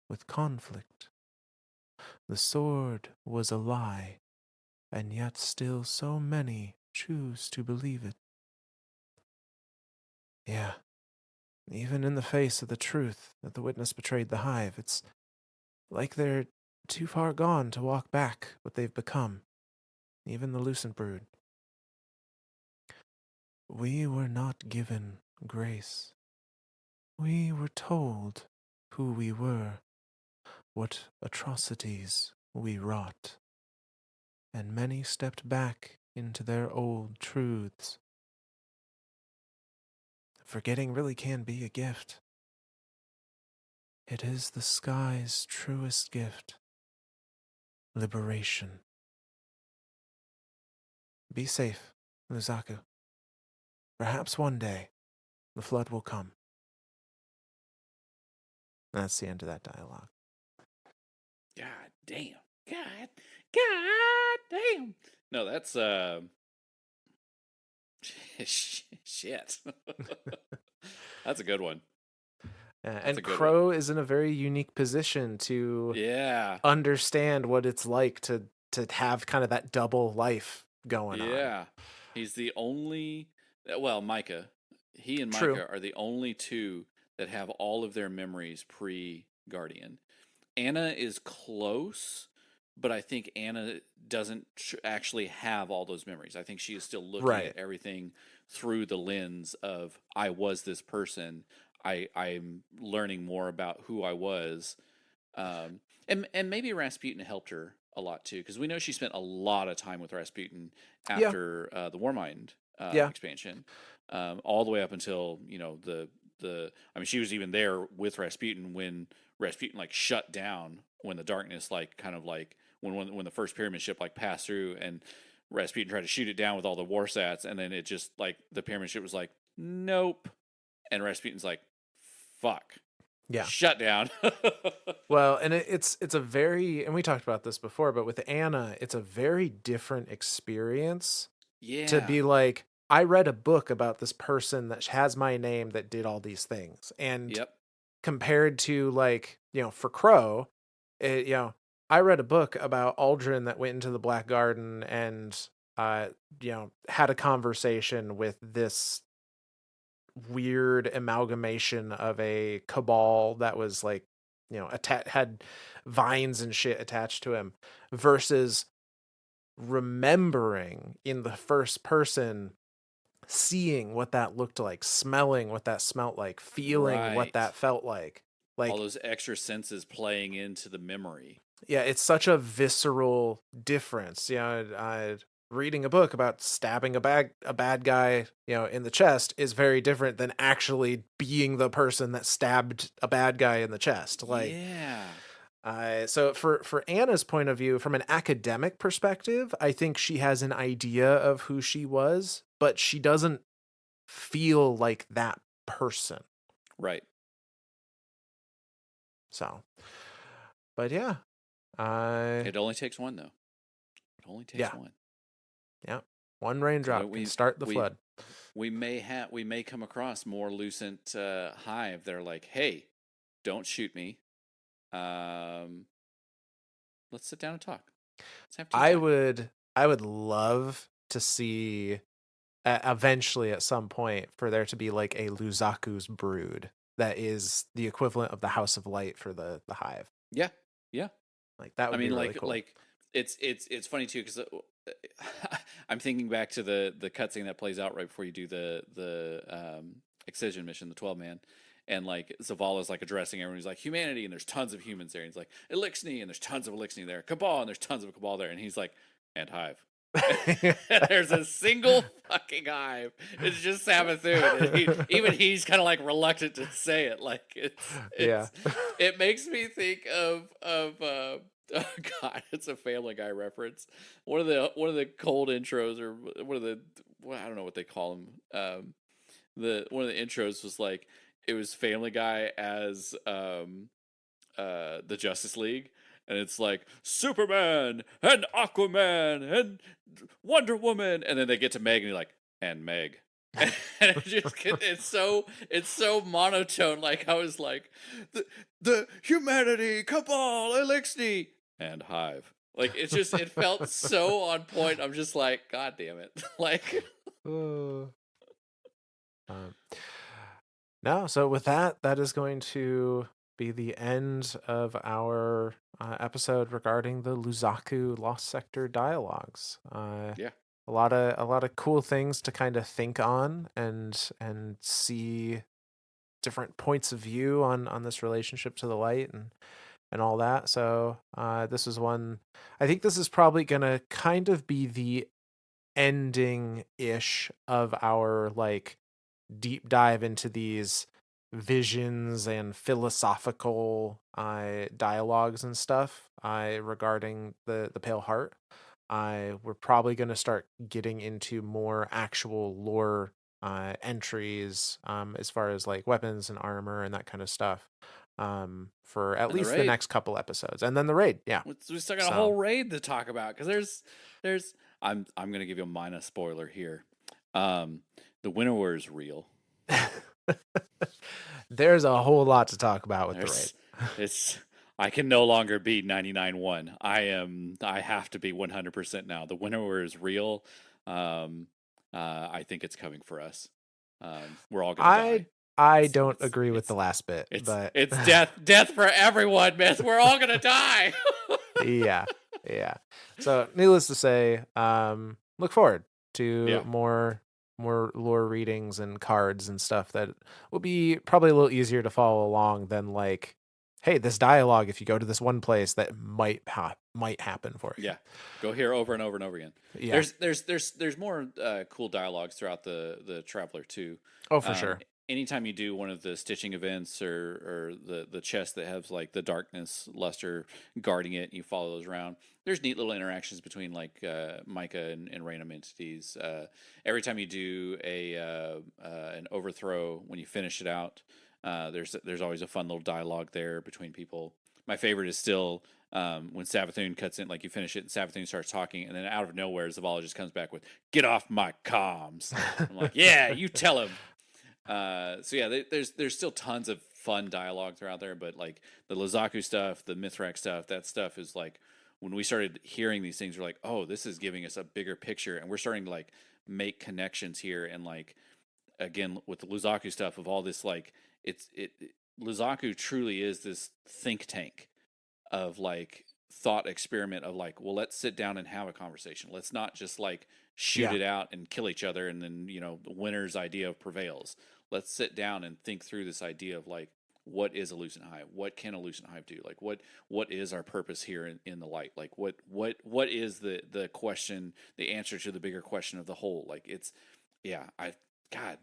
with conflict? The sword was a lie, and yet still so many choose to believe it. Yeah, even in the face of the truth that the witness betrayed the hive, it's like they're too far gone to walk back what they've become, even the lucent brood. We were not given grace. We were told who we were, what atrocities we wrought, and many stepped back into their old truths. Forgetting really can be a gift. It is the sky's truest gift, liberation. Be safe, Luzaku. Perhaps one day the flood will come. That's the end of that dialogue. God damn. God damn. No, that's shit. That's a good one. That's a And good one. Crow is in a very unique position to Yeah. understand what it's like to have kind of that double life going on. Yeah. He's the only well, Micah. He and True. Micah are the only two that have all of their memories pre-Guardian. Anna is close, but I think Anna doesn't actually have all those memories. I think she is still looking Right. at everything through the lens of I was this person. I'm learning more about who I was, and maybe Rasputin helped her a lot too, because we know she spent a lot of time with Rasputin Yeah. after the Warmind Yeah. expansion, all the way up until the. I mean, she was even there with Rasputin when Rasputin like shut down when the darkness like kind of like when the first pyramid ship like passed through and Rasputin tried to shoot it down with all the war sats and then it just like the pyramid ship was like nope and Rasputin's like fuck Yeah. shut down. Well, and it's a very, and we talked about this before, but with Anna, it's a very different experience to Yeah. be like, I read a book about this person that has my name that did all these things. And Yep. compared to like, for Crow, I read a book about Aldrin that went into the Black Garden and, had a conversation with this weird amalgamation of a cabal that was like, had vines and shit attached to him versus remembering in the first person seeing what that looked like, smelling what that smelt like, feeling what Right. that felt like. All Like, those extra senses playing into the memory. yeah, it's such a visceral difference. Reading a book about stabbing a bad guy, in the chest is very different than actually being the person that stabbed a bad guy in the chest. Like, Yeah. so for Anna's point of view, from an academic perspective, I think she has an idea of who she was, but she doesn't feel like that person. Right. So, but yeah, I It only takes one though. It only takes yeah, one. yeah, one So that raindrop can start the flood. we may come across more Lucent Hive. They're like, hey, don't shoot me. Um, let's sit down and talk. Let's have tea I time. would I would love to see eventually at some point for there to be like a Luzaku's brood that is the equivalent of the House of Light for the hive. Yeah, yeah. Like that I would be mean, really cool. it's funny too because I'm thinking back to the cutscene that plays out right before you do the excision mission, the 12 man, and like Zavala's like addressing everyone. He's like humanity, and there's tons of humans there. And he's like Elixni, and there's tons of Elixni there. Cabal, and there's tons of Cabal there. And he's like, and Hive. There's a single fucking hive. It's just Savathun, and even he's kind of like reluctant to say it. Like Yeah. it makes me think of oh God, it's a Family Guy reference. One of the cold intros, or one of the, well, I don't know what they call them. The one of the intros was like, it was Family Guy as the Justice League, and it's like Superman and Aquaman and Wonder Woman, and then they get to Meg, and you're like, and Meg. And it's so monotone. Like, I was like, the humanity cabal elixir and Hive. Like, it felt so on point. I'm just like, God damn it. Like, Uh, um, no, so with that, that is going to be the end of our episode regarding the Luzaku Lost Sector dialogues. yeah. A lot of cool things to kind of think on and see different points of view on this relationship to the light and all that. So this is one. I think this is probably gonna kind of be the ending ish of our like deep dive into these visions and philosophical dialogues and stuff regarding the Pale Heart. We're probably going to start getting into more actual lore entries as far as like weapons and armor and that kind of stuff for at And the least the raid. next couple episodes, and then the raid. Yeah. We still got a So whole raid to talk about, because there's I'm gonna give you a minor spoiler here. Um, the Winnower is real. there's a whole lot to talk about with the raid. There's it's I can no longer be 99-1. I have to be 100% now. The Winnower is real. Um, I think it's coming for us. We're all gonna I die. I It's don't it's agree with the it's last bit, it's but it's death for everyone, Myth. We're all gonna die. yeah, yeah. So needless to say, look forward to Yeah. more lore readings and cards and stuff that will be probably a little easier to follow along than like, hey, this dialogue, if you go to this one place, that might happen for you. Yeah, go here over and over and over again. Yeah. There's more cool dialogues throughout the Traveler too. Oh, for Um, sure. Anytime you do one of the stitching events, or the chest that has like the darkness luster guarding it, and you follow those around. There's neat little interactions between like Micah and random entities. Every time you do an overthrow, when you finish it out, there's always a fun little dialogue there between people. My favorite is still when Savathun cuts in, like you finish it, and Savathun starts talking, and then out of nowhere, Zavala just comes back with "Get off my comms." I'm like, "Yeah, you tell him." So yeah, there's still tons of fun dialogue throughout there, but like the Lazaku stuff, the Mithrak stuff, that stuff is like, when we started hearing these things, we're like, "Oh, this is giving us a bigger picture," and we're starting to like make connections here, and like, again, with the Luzaku stuff, of all this, like, Luzaku truly is this think tank of like thought experiment of like, well, let's sit down and have a conversation. Let's not just like shoot Yeah. it out and kill each other, and then, the winner's idea prevails. Let's sit down and think through this idea of like, what is a lucent hive? What can a lucent hive do? Like, what is our purpose here in the light? Like, what is the question, the answer to the bigger question of the whole? Like, it's, yeah, God,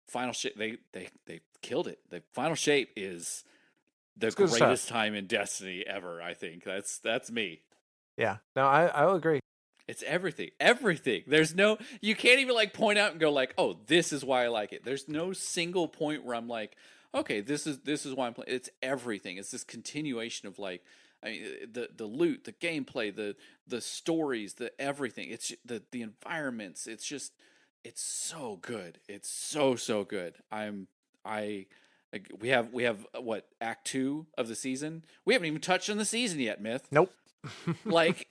final shape, they killed it. The final shape is the It's good stuff. greatest time in Destiny ever. I think that's me. Yeah. No, I'll agree. It's everything. Everything. There's no, you can't even like point out and go like, "Oh, this is why I like it." There's no single point where I'm like, "Okay, this is why I'm playing." It's everything. It's this continuation of like, I mean, the loot, the gameplay, the stories, the everything. It's the environments. It's just, it's so good. It's so good. I like, we have what, act 2 of the season? We haven't even touched on the season yet, Myth. Nope. Like,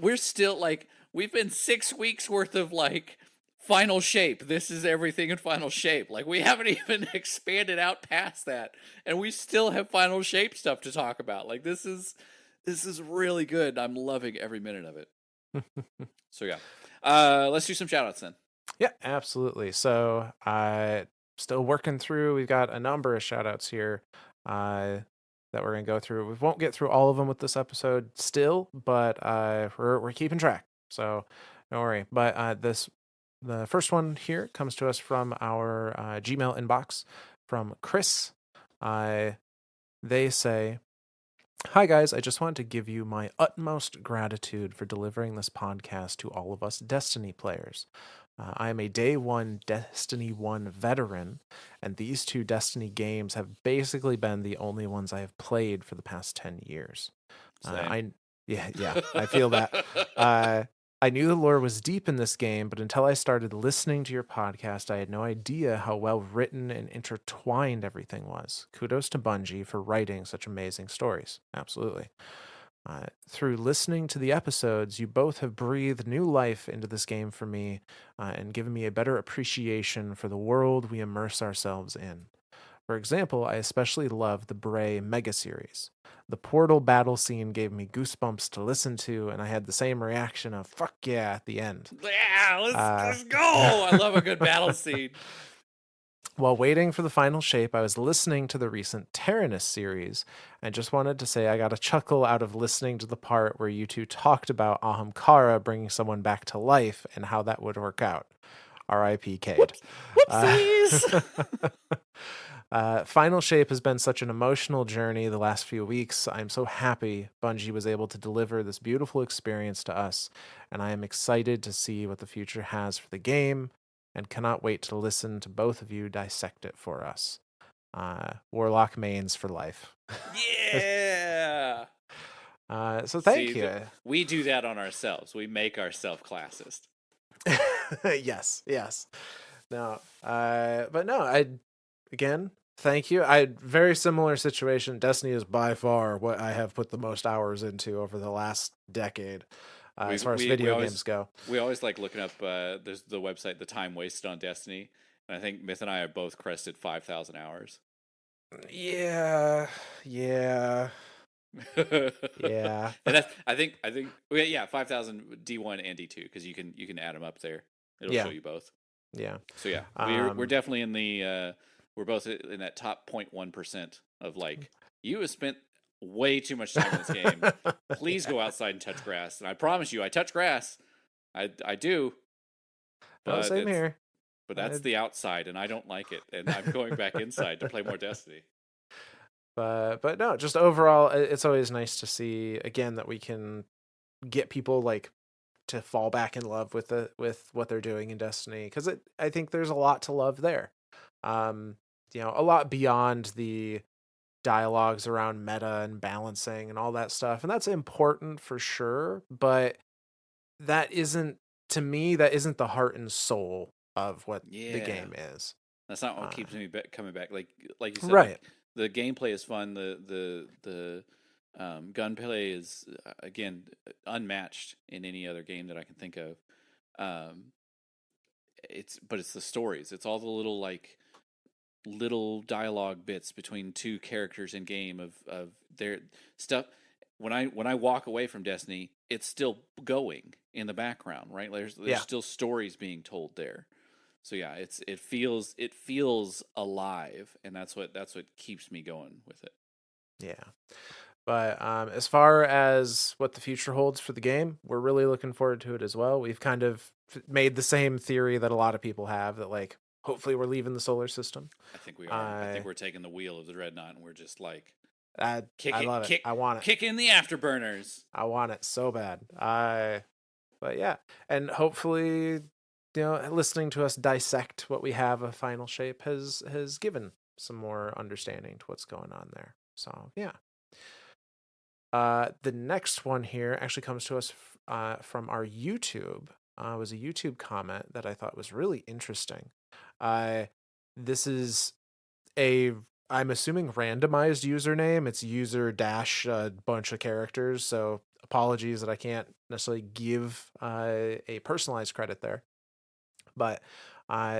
we're still like, we've been 6 weeks worth of like final shape. This is everything in final shape. Like, we haven't even expanded out past that, and we still have final shape stuff to talk about. Like, this is really good. I'm loving every minute of it. So yeah, let's do some shout outs then. Yeah, absolutely. So, still working through. We've got a number of shout outs here that we're going to go through. We won't get through all of them with this episode still, but we're keeping track. So don't worry. But the first one here comes to us from our Gmail inbox from Chris. Uh, they say, "Hi guys, I just wanted to give you my utmost gratitude for delivering this podcast to all of us Destiny players. I am a day one Destiny 1 veteran, and these two Destiny games have basically been the only ones I have played for the past 10 years. Same. Yeah, I feel that. Uh, I knew the lore was deep in this game, but until I started listening to your podcast, I had no idea how well written and intertwined everything was. Kudos to Bungie for writing such amazing stories. Absolutely. Through listening to the episodes, you both have breathed new life into this game for me and given me a better appreciation for the world we immerse ourselves in. For example, I especially love the Bray Mega Series. The Portal battle scene gave me goosebumps to listen to, and I had the same reaction of "fuck yeah" at the end. Yeah, Uh, let's go. I love a good battle scene. While waiting for the final shape, I was listening to the recent Tyrannus series and just wanted to say I got a chuckle out of listening to the part where you two talked about Ahamkara bringing someone back to life and how that would work out. R.I.P. Cade. Whoops, Uh, whoopsies. Final Shape has been such an emotional journey the last few weeks. I'm so happy Bungie was able to deliver this beautiful experience to us, and I am excited to see what the future has for the game and cannot wait to listen to both of you dissect it for us. Warlock mains for life. Yeah. So See, thank you. we do that on ourselves. We make ourselves classist. Yes. No, but no, I again, thank you. I very similar situation. Destiny is by far what I have put the most hours into over the last decade, We as far as we video always games go. we always like looking up. There's the website, the time wasted on Destiny, and I think Myth and I are both crested 5,000 hours. Yeah, yeah, And yeah, that's I think well, yeah, 5,000 D1 and D2 because you can add them up there. It'll show yeah, you both. yeah. So yeah, we're Um, definitely in the we're both in that top 0.1% of like you have spent way too much time in this game. Please go yeah. outside and touch grass. And I promise you, I touch grass. I do, Oh, but same it's here. but I, that's the outside, and I don't like it. And I'm going back inside to play more Destiny. but no, just overall, it's always nice to see again that we can get people like to fall back in love with with what they're doing in Destiny because I think there's a lot to love there. Um, a lot beyond the dialogues around meta and balancing and all that stuff, and that's important for sure. But that isn't to me that isn't the heart and soul of what the Yeah, game is. that's not what Uh, keeps me coming back. Like you said, right. the gameplay is fun. The gunplay is again unmatched in any other game that I can think of. Um, it's the stories. It's all the little dialogue bits between two characters in game of their stuff. When I walk away from Destiny, it's still going in the background, right? There's Yeah. still stories being told there. So yeah, it feels alive, and that's what keeps me going with it. Yeah. But as far as what the future holds for the game, we're really looking forward to it as well. We've kind of made the same theory that a lot of people have that, like, hopefully we're leaving the solar system. I think we are. I Uh, think we're taking the wheel of the dreadnought, and we're just like I love it. I want it. kick in the afterburners. I want it so bad. But yeah, and hopefully, listening to us dissect what we have a final shape has given some more understanding to what's going on there. So yeah. The next one here actually comes to us from our YouTube. It was a YouTube comment that I thought was really interesting. Uh, this is a, I'm assuming, randomized username. It's user dash a bunch of characters. So apologies that I can't necessarily give a personalized credit there. But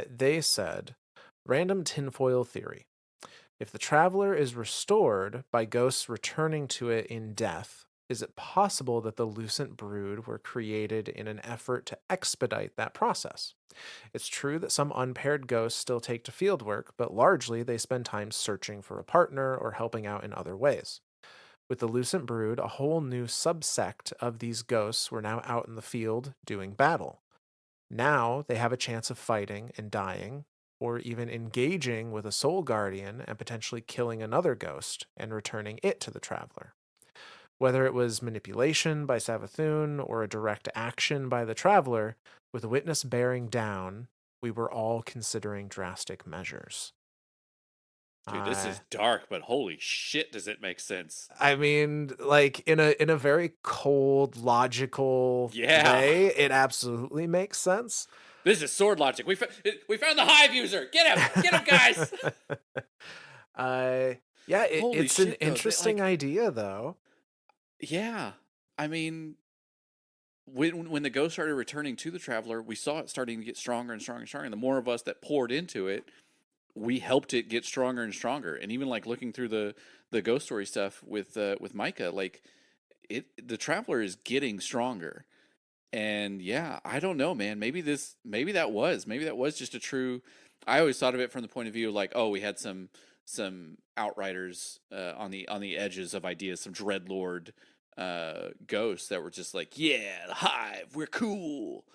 they said, random tinfoil theory. If the traveler is restored by ghosts returning to it in death, is it possible that the Lucent Brood were created in an effort to expedite that process? It's true that some unpaired ghosts still take to field work, but largely they spend time searching for a partner or helping out in other ways. With the Lucent Brood, a whole new subsect of these ghosts were now out in the field doing battle. Now they have a chance of fighting and dying, or even engaging with a soul guardian and potentially killing another ghost and returning it to the traveler. Whether it was manipulation by Savathun or a direct action by the traveler, with the witness bearing down, we were all considering drastic measures. Dude, this Uh, is dark, but holy shit, does it make sense? I mean, like in a very cold, logical Yeah. way, it absolutely makes sense. This is sword logic. We found the hive user. Get him, guys. uh, yeah, Holy it's an shit, though. interesting idea, though. Yeah. I mean, when the ghost started returning to the traveler, we saw it starting to get stronger and stronger and stronger. And the more of us that poured into it, we helped it get stronger and stronger. And even like looking through the ghost story stuff with Micah, like the traveler is getting stronger. And yeah, I don't know, man. Maybe that was just a true. I always thought of it from the point of view of like, oh, we had some outriders on the edges of ideas, some dreadlord ghosts that were just like, yeah, the hive, we're cool.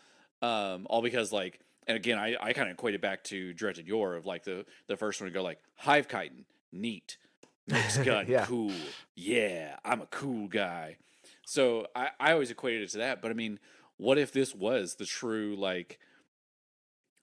All because like, and again, I kind of equate it back to Dredged Yor of like the first one to go like hive chitin, neat, makes gun Yeah. cool, yeah, I'm a cool guy. So I always equated it to that, but I mean, what if this was the true like,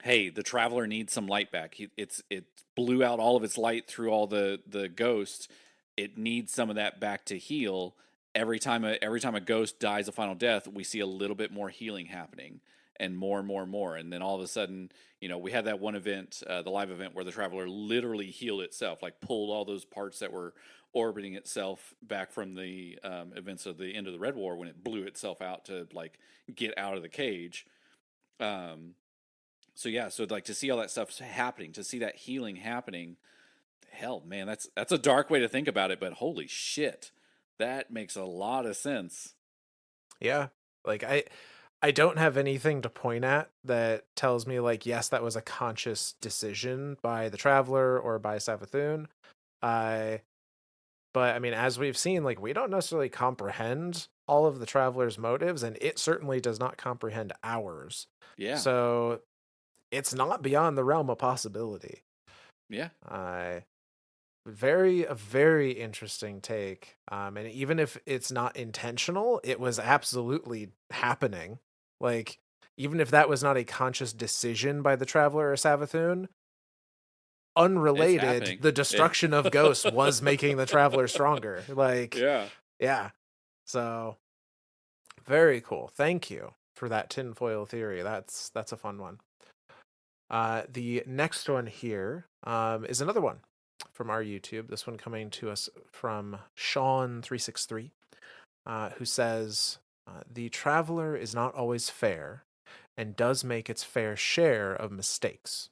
hey, the traveler needs some light back. It blew out all of its light through all the ghosts. It needs some of that back to heal. Every time a ghost dies a final death, we see a little bit more healing happening, and more and more and more. And then all of a sudden, we had that one event, the live event, where the traveler literally healed itself, like pulled all those parts that were orbiting itself back from the events of the end of the Red War when it blew itself out to like get out of the cage. Um, so yeah, so like to see all that stuff happening, to see that healing happening, hell, man, that's a dark way to think about it, but holy shit, that makes a lot of sense. Yeah. Like I don't have anything to point at that tells me like yes, that was a conscious decision by the traveler or by Savathun. I but I mean as we've seen like we don't necessarily comprehend all of the traveler's motives and it certainly does not comprehend ours. Yeah, So it's not beyond the realm of possibility. yeah, I very a very interesting take. And even if it's not intentional, it was absolutely happening. Like even if that was not a conscious decision by the traveler or Savathun, it's unrelated, happening. the It, destruction of ghosts was making the traveler stronger. Like, yeah, yeah. So very cool. Thank you for that tinfoil theory. That's a fun one. The next one here is another one from our YouTube. This one coming to us from Sean363, who says, "The traveler is not always fair and does make its fair share of mistakes.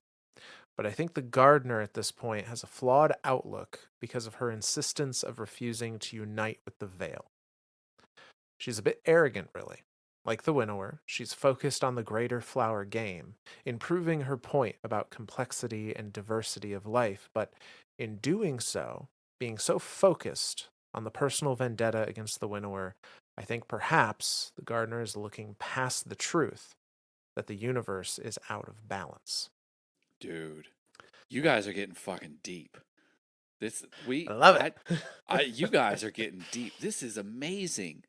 But I think the gardener at this point has a flawed outlook because of her insistence of refusing to unite with the veil. She's a bit arrogant, really. Like the winnower, she's focused on the greater flower game, in proving her point about complexity and diversity of life, but in doing so, being so focused on the personal vendetta against the winnower, I think perhaps the gardener is looking past the truth that the universe is out of balance." dude, you guys are getting fucking deep. This I love you it. guys are getting deep. This is amazing.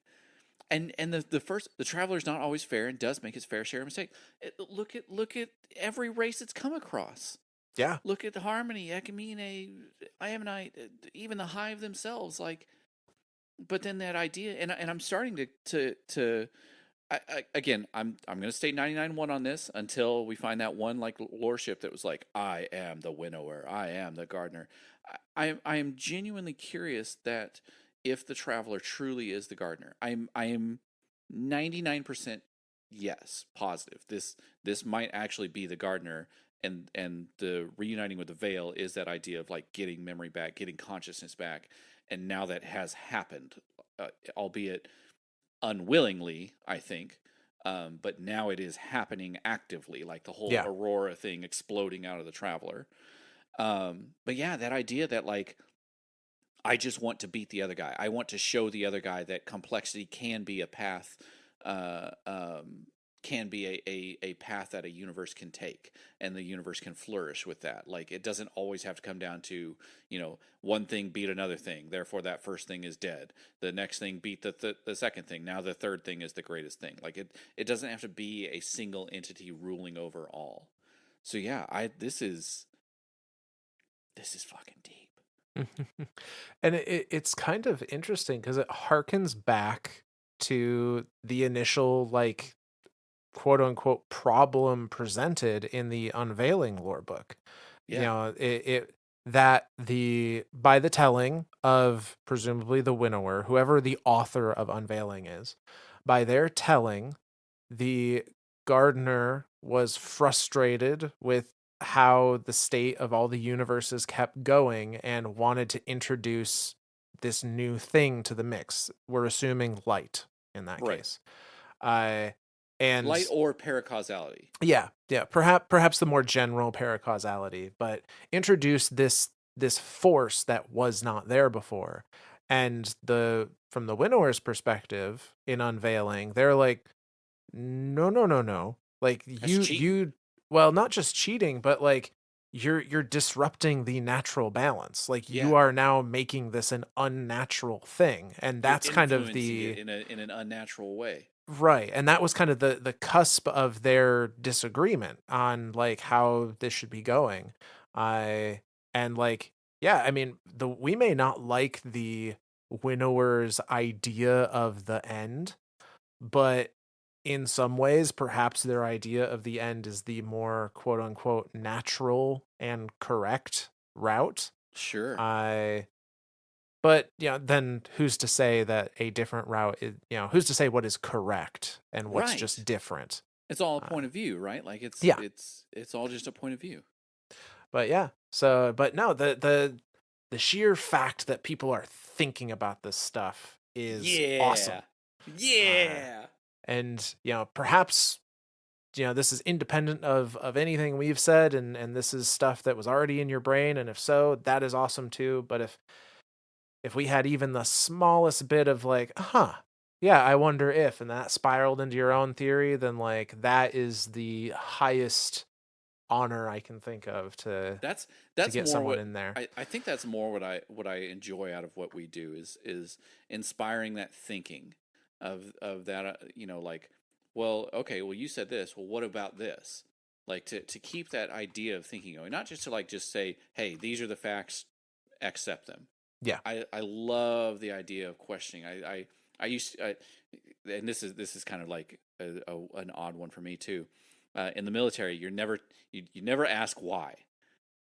And the traveler's not always fair and does make its fair share of mistakes. Look at every race it's come across. Yeah. Look at Harmony, Ekamine, Ammonite, even the Hive themselves. Like, but then that idea, and I'm starting to again, I'm going to stay 99-1 on this until we find that one like lore ship that was like, I am the winnower, I am the gardener. I am genuinely curious that if the traveler truly is the gardener, I am 99% yes positive. This might actually be the gardener, and the reuniting with the veil is that idea of like getting memory back, getting consciousness back, and now that has happened, albeit unwillingly, I think. But now it is happening actively, like the whole Yeah. Aurora thing exploding out of the Traveler. But yeah, that idea that like I just want to beat the other guy. I want to show the other guy that complexity can be a path, uh, um, can be a path that a universe can take, and the universe can flourish with that. Like it doesn't always have to come down to one thing beat another thing. Therefore, that first thing is dead. The next thing beat the second thing. Now the third thing is the greatest thing. Like it doesn't have to be a single entity ruling over all. So yeah, I this is fucking deep. And it's kind of interesting because it harkens back to the initial, like, quote unquote problem presented in the Unveiling lore book. Yeah, It that the by the telling of presumably the winnower, whoever the author of Unveiling is, by their telling, the gardener was frustrated with how the state of all the universes kept going and wanted to introduce this new thing to the mix. We're assuming light in that right. case. Uh, and Light or paracausality. yeah, perhaps the more general paracausality, but introduce this force that was not there before. And the from the winnower's perspective in Unveiling, they're like, no, no, no, no. Like That's cheating. well, not just cheating, but like you're disrupting the natural balance. Like Yeah, you are now making this an unnatural thing. And you're that's kind of influencing it the in an unnatural way. right. And that was kind of the cusp of their disagreement on like how this should be going. I and like yeah, I mean, the we may not like the winnower's idea of the end, but in some ways, perhaps their idea of the end is the more quote unquote natural and correct route. Sure. I but then who's to say that a different route is, who's to say what is correct and what's Right. just different? It's all a Uh, point of view, right? Like yeah, it's all just a point of view. but yeah. So, but no, the sheer fact that people are thinking about this stuff is Yeah. awesome. Uh, Yeah. and perhaps this is independent of anything we've said, and this is stuff that was already in your brain, and if so, that is awesome too. But if we had even the smallest bit of like, yeah, I wonder if, and that spiraled into your own theory, then like that is the highest honor I can think of That's to that's get more someone what in there. I think that's more what I enjoy out of what we do is inspiring that thinking of that like, well, okay, well, you said this, well, what about this? Like to keep that idea of thinking going, not just to like just say, hey, these are the facts, accept them. Yeah. I love the idea of questioning. I used to, and this is kind of like an odd one for me too. In the military, you never ask why.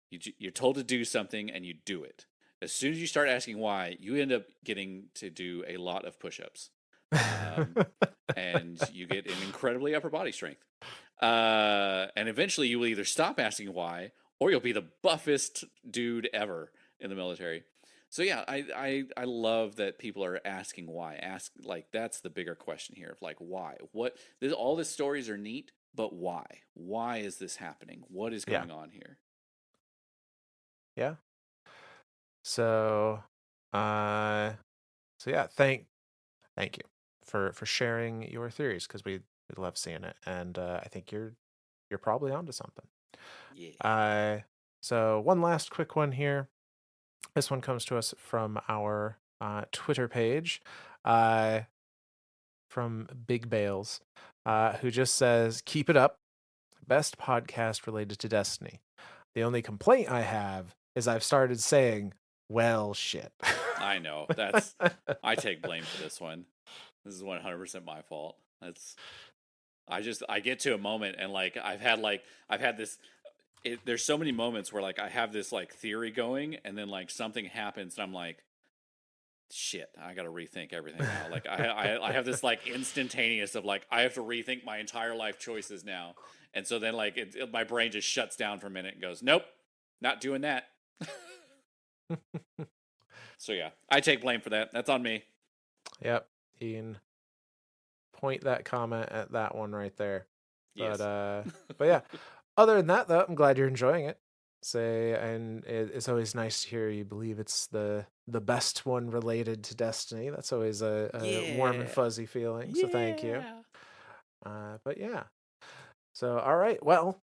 You're told to do something and you do it. As soon as you start asking why, you end up getting to do a lot of push-ups, um, and you get an incredibly upper body strength. And eventually, you will either stop asking why, or you'll be the buffest dude ever in the military. So yeah, I love that people are asking why. Ask like that's the bigger question here of like why. All the stories are neat, but why? Why is this happening? What is Yeah. going on here? Yeah. So, uh, so yeah, thank you for sharing your theories because we love seeing it, and I think you're probably onto something. Yeah. Uh, so one last quick one here. This one comes to us from our Twitter page, uh, from Big Bales, who just says, "Keep it up, best podcast related to Destiny. The only complaint I have is I've started saying, well, shit." I know. That's I take blame for this one. This is 100% my fault. That's I get to a moment and like I've had this there's so many moments where like I have this like theory going and then like something happens and I'm like shit, I got to rethink everything now. Like I have this like instantaneous of like I have to rethink my entire life choices now. And so then like my brain just shuts down for a minute and goes, "Nope, not doing that." So yeah, I take blame for that. That's on me. Yep, Ian, point that comment at that one right there. But Yes. but yeah. Other than that, though, I'm glad you're enjoying it. say, and it's always nice to hear you believe it's the best one related to Destiny. That's always a warm and Yeah. fuzzy feeling. So thank you. Yeah. But yeah. So all right. Well,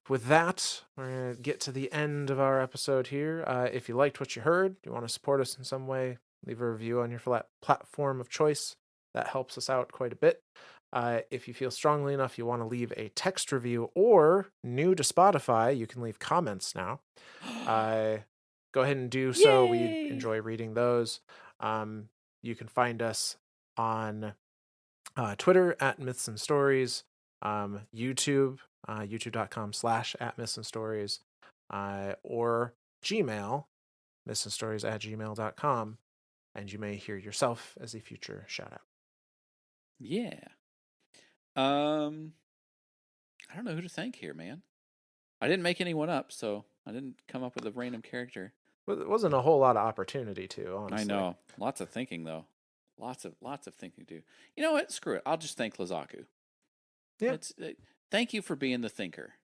with that, we're going to get to the end of our episode here. If you liked what you heard, you want to support us in some way, leave a review on your platform of choice. That helps us out quite a bit. If you feel strongly enough, you want to leave a text review, or new to Spotify, you can leave comments now. Go ahead and do so. We Yay! enjoy reading those. You can find us on Twitter at Myths and Stories, YouTube, youtube.com/ at Myths and Stories, or Gmail, mythsandstories at gmail.com, and you may hear yourself as a future shout out. Yeah. I don't know who to thank here, man. I didn't make anyone up, so I didn't come up with a random character. Well, it wasn't a whole lot of opportunity to, I honestly. know. Lots of thinking though. Lots of thinking to do. You know what? Screw it. I'll just thank Lazaku. Yeah. It's thank you for being the thinker.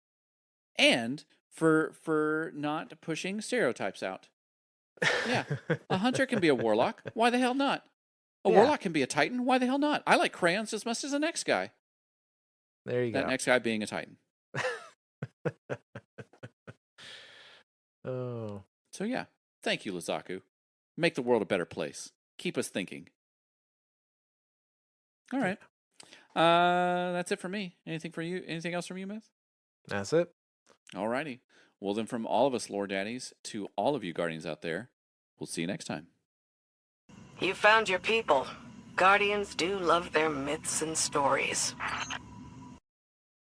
And for not pushing stereotypes out. Yeah. A hunter can be a warlock. Why the hell not? A Yeah. warlock can be a titan. Why the hell not? I like crayons as much as the next guy. There you That go. next guy being a titan. Oh. So yeah, thank you, Lazaku. Make the world a better place. Keep us thinking. All right. That's it for me. Anything for you? Anything else from you, Myth? That's it. All righty. Well, then, from all of us lore daddies to all of you guardians out there, we'll see you next time. You found your people. Guardians do love their myths and stories.